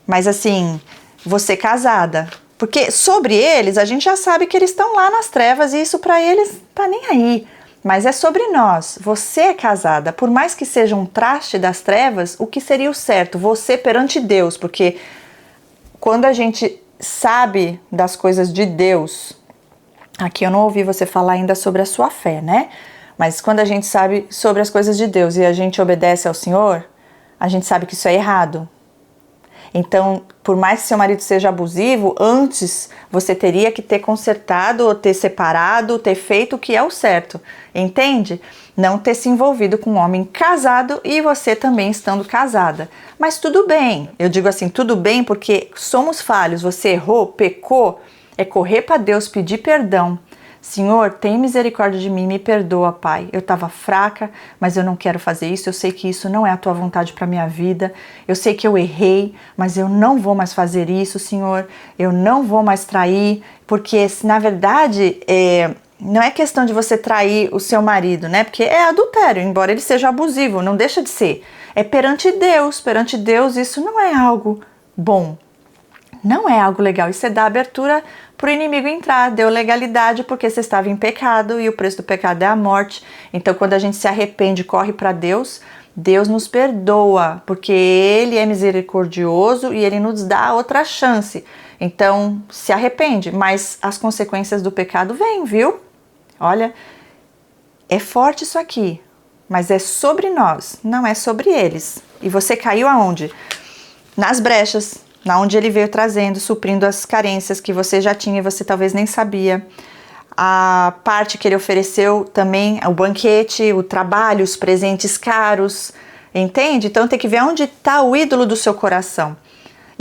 Mas assim, você casada, porque sobre eles a gente já sabe que eles estão lá nas trevas e isso para eles tá nem aí. Mas é sobre nós. Você é casada, por mais que seja um traste das trevas, o que seria o certo? Você perante Deus, porque quando a gente sabe das coisas de Deus, aqui eu não ouvi você falar ainda sobre a sua fé, né? Mas quando a gente sabe sobre as coisas de Deus e a gente obedece ao Senhor, a gente sabe que isso é errado. Então, por mais que seu marido seja abusivo, antes você teria que ter consertado, ou ter separado, ter feito o que é o certo, entende? Não ter se envolvido com um homem casado e você também estando casada. Mas tudo bem, eu digo assim, tudo bem porque somos falhos, você errou, pecou, é correr para Deus, pedir perdão. Senhor, tem misericórdia de mim, me perdoa, Pai. Eu estava fraca, mas eu não quero fazer isso. Eu sei que isso não é a Tua vontade para minha vida. Eu sei que eu errei, mas eu não vou mais fazer isso, Senhor. Eu não vou mais trair, porque na verdade não é questão de você trair o seu marido, né? Porque é adultério, embora ele seja abusivo, não deixa de ser. É perante Deus. Perante Deus isso não é algo bom. Não é algo legal. Isso é dar abertura para o inimigo entrar, deu legalidade porque você estava em pecado e o preço do pecado é a morte. Então, quando a gente se arrepende e corre para Deus, Deus nos perdoa, porque Ele é misericordioso e Ele nos dá outra chance. Então, se arrepende, mas as consequências do pecado vêm, viu? Olha, é forte isso aqui, mas é sobre nós, não é sobre eles. E você caiu aonde? Nas brechas. Na onde ele veio trazendo, suprindo as carências que você já tinha e você talvez nem sabia. A parte que ele ofereceu também, o banquete, o trabalho, os presentes caros, entende? Então tem que ver onde está o ídolo do seu coração.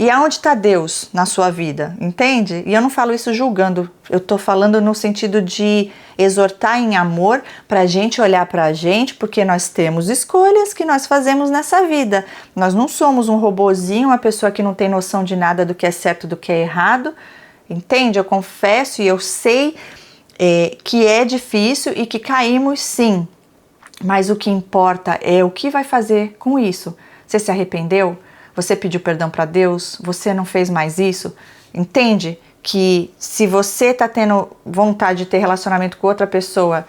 E aonde está Deus na sua vida, entende? E eu não falo isso julgando, eu estou falando no sentido de exortar em amor para a gente olhar para a gente, porque nós temos escolhas que nós fazemos nessa vida. Nós não somos um robozinho, uma pessoa que não tem noção de nada do que é certo, do que é errado, entende? Eu confesso e eu sei que é difícil e que caímos sim, mas o que importa é o que vai fazer com isso. Você se arrependeu? Você pediu perdão para Deus? Você não fez mais isso? Entende que se você está tendo vontade de ter relacionamento com outra pessoa,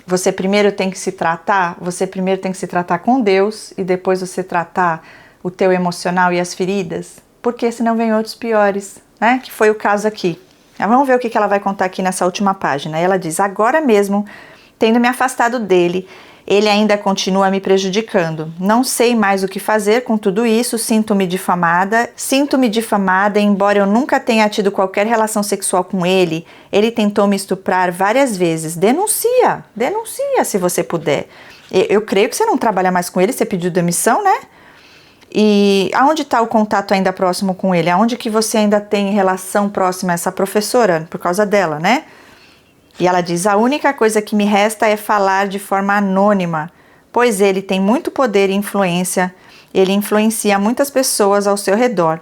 você primeiro tem que se tratar, você primeiro tem que se tratar com Deus e depois você tratar o teu emocional e as feridas, porque senão vem outros piores, né? Que foi o caso aqui. Vamos ver o que ela vai contar aqui nessa última página. Ela diz, agora mesmo, tendo me afastado dele, ele ainda continua me prejudicando. Não sei mais o que fazer com tudo isso, sinto-me difamada, embora eu nunca tenha tido qualquer relação sexual com ele, ele tentou me estuprar várias vezes. Denuncia se você puder. Eu creio que você não trabalha mais com ele, você pediu demissão, né? E aonde está o contato ainda próximo com ele? Aonde que você ainda tem relação próxima a essa professora, por causa dela, né? E ela diz, a única coisa que me resta é falar de forma anônima, pois ele tem muito poder e influência, ele influencia muitas pessoas ao seu redor.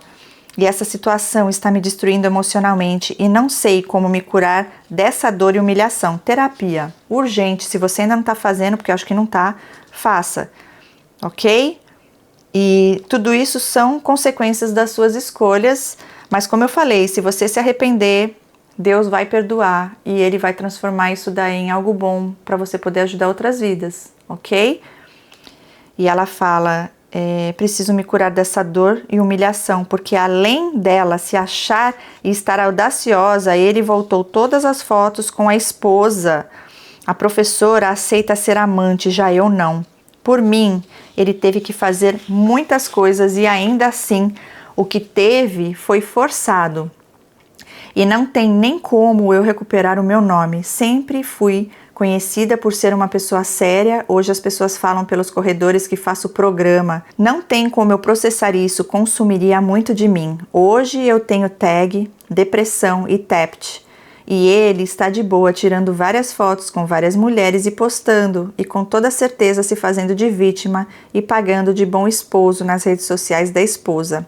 E essa situação está me destruindo emocionalmente e não sei como me curar dessa dor e humilhação. Terapia, urgente, se você ainda não está fazendo, porque eu acho que não está, faça, ok? E tudo isso são consequências das suas escolhas, mas como eu falei, se você se arrepender, Deus vai perdoar e Ele vai transformar isso daí em algo bom para você poder ajudar outras vidas, ok? E ela fala, preciso me curar dessa dor e humilhação, porque além dela se achar e estar audaciosa, ele voltou todas as fotos com a esposa. A professora aceita ser amante, já eu não. Por mim, ele teve que fazer muitas coisas e ainda assim, o que teve foi forçado. E não tem nem como eu recuperar o meu nome. Sempre fui conhecida por ser uma pessoa séria. Hoje as pessoas falam pelos corredores que faço programa. Não tem como eu processar isso, consumiria muito de mim. Hoje eu tenho tag, depressão e TEPT. E ele está de boa tirando várias fotos com várias mulheres e postando. E com toda certeza se fazendo de vítima e pagando de bom esposo nas redes sociais da esposa.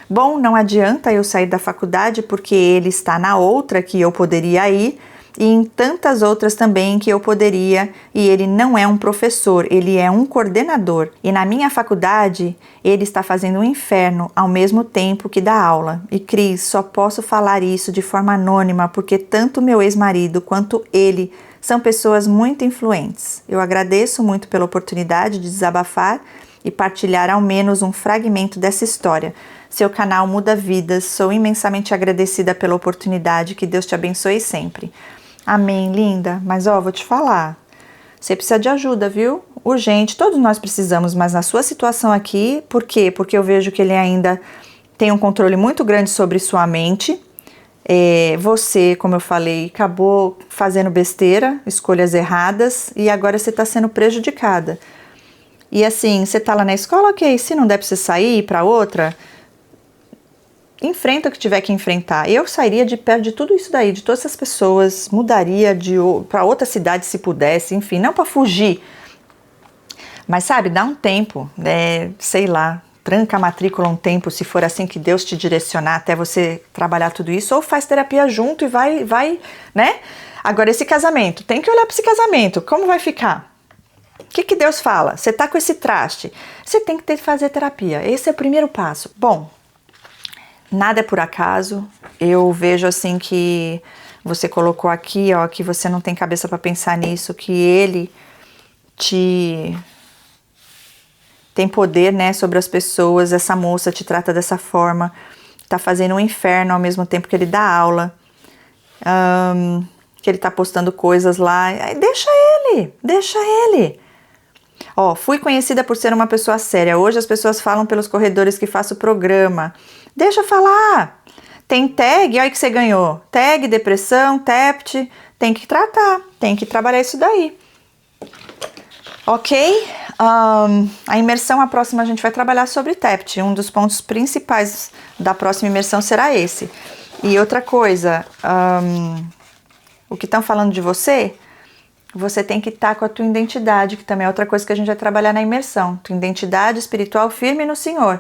Bom, não adianta eu sair da faculdade porque ele está na outra que eu poderia ir e em tantas outras também que eu poderia, e ele não é um professor, ele é um coordenador. E na minha faculdade, ele está fazendo um inferno ao mesmo tempo que dá aula. E Cris, só posso falar isso de forma anônima porque tanto meu ex-marido quanto ele são pessoas muito influentes. Eu agradeço muito pela oportunidade de desabafar e partilhar ao menos um fragmento dessa história. Seu canal muda vidas, sou imensamente agradecida pela oportunidade, que Deus te abençoe sempre. Amém, linda. Mas vou te falar, você precisa de ajuda, viu? Urgente, todos nós precisamos, mas na sua situação aqui, por quê? Porque eu vejo que ele ainda tem um controle muito grande sobre sua mente. Você, como eu falei, acabou fazendo besteira, escolhas erradas, e agora você está sendo prejudicada. E assim, você tá lá na escola, ok, se não der pra você sair, ir pra outra, enfrenta o que tiver que enfrentar. Eu sairia de perto de tudo isso daí, de todas essas pessoas, mudaria para outra cidade se pudesse, enfim, não para fugir. Mas sabe, dá um tempo, sei lá, tranca a matrícula um tempo, se for assim que Deus te direcionar até você trabalhar tudo isso, ou faz terapia junto e vai, né? Agora esse casamento, tem que olhar para esse casamento, como vai ficar? O que Deus fala? Você tá com esse traste, você tem que fazer terapia, esse é o primeiro passo. Bom, nada é por acaso, eu vejo assim que você colocou aqui, ó, que você não tem cabeça para pensar nisso, que ele tem poder, né, sobre as pessoas, essa moça te trata dessa forma, tá fazendo um inferno ao mesmo tempo que ele dá aula, que ele tá postando coisas lá, deixa ele. Ó, fui conhecida por ser uma pessoa séria. Hoje as pessoas falam pelos corredores que faço programa. Deixa eu falar. Tem tag, olha que você ganhou. Tag, depressão, TEPT. Tem que tratar, tem que trabalhar isso daí. Ok? A imersão, a próxima a gente vai trabalhar sobre TEPT. Um dos pontos principais da próxima imersão será esse. E outra coisa, o que estão falando de você... Você tem que estar com a tua identidade, que também é outra coisa que a gente vai trabalhar na imersão. Tua identidade espiritual firme no Senhor.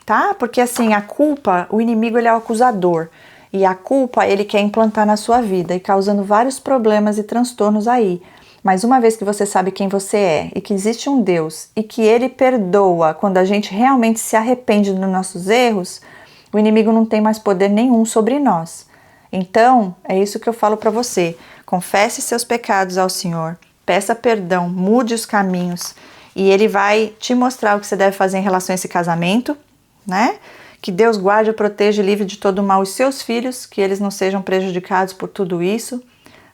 Tá? Porque assim, a culpa, o inimigo ele é o acusador. E a culpa ele quer implantar na sua vida e causando vários problemas e transtornos aí. Mas uma vez que você sabe quem você é e que existe um Deus e que ele perdoa quando a gente realmente se arrepende dos nossos erros, o inimigo não tem mais poder nenhum sobre nós. Então, é isso que eu falo para você. Confesse seus pecados ao Senhor, peça perdão, mude os caminhos e Ele vai te mostrar o que você deve fazer em relação a esse casamento, né? Que Deus guarde, proteja e livre de todo mal os seus filhos, que eles não sejam prejudicados por tudo isso.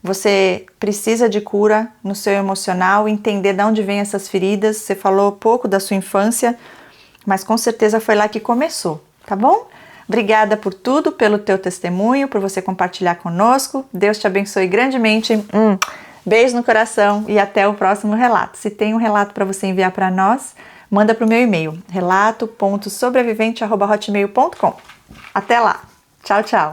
Você precisa de cura no seu emocional, entender de onde vêm essas feridas. Você falou pouco da sua infância, mas com certeza foi lá que começou, tá bom? Obrigada por tudo, pelo teu testemunho, por você compartilhar conosco. Deus te abençoe grandemente. Beijo no coração e até o próximo relato. Se tem um relato para você enviar para nós, manda para o meu e-mail, relato.sobrevivente@hotmail.com. Até lá. Tchau, tchau.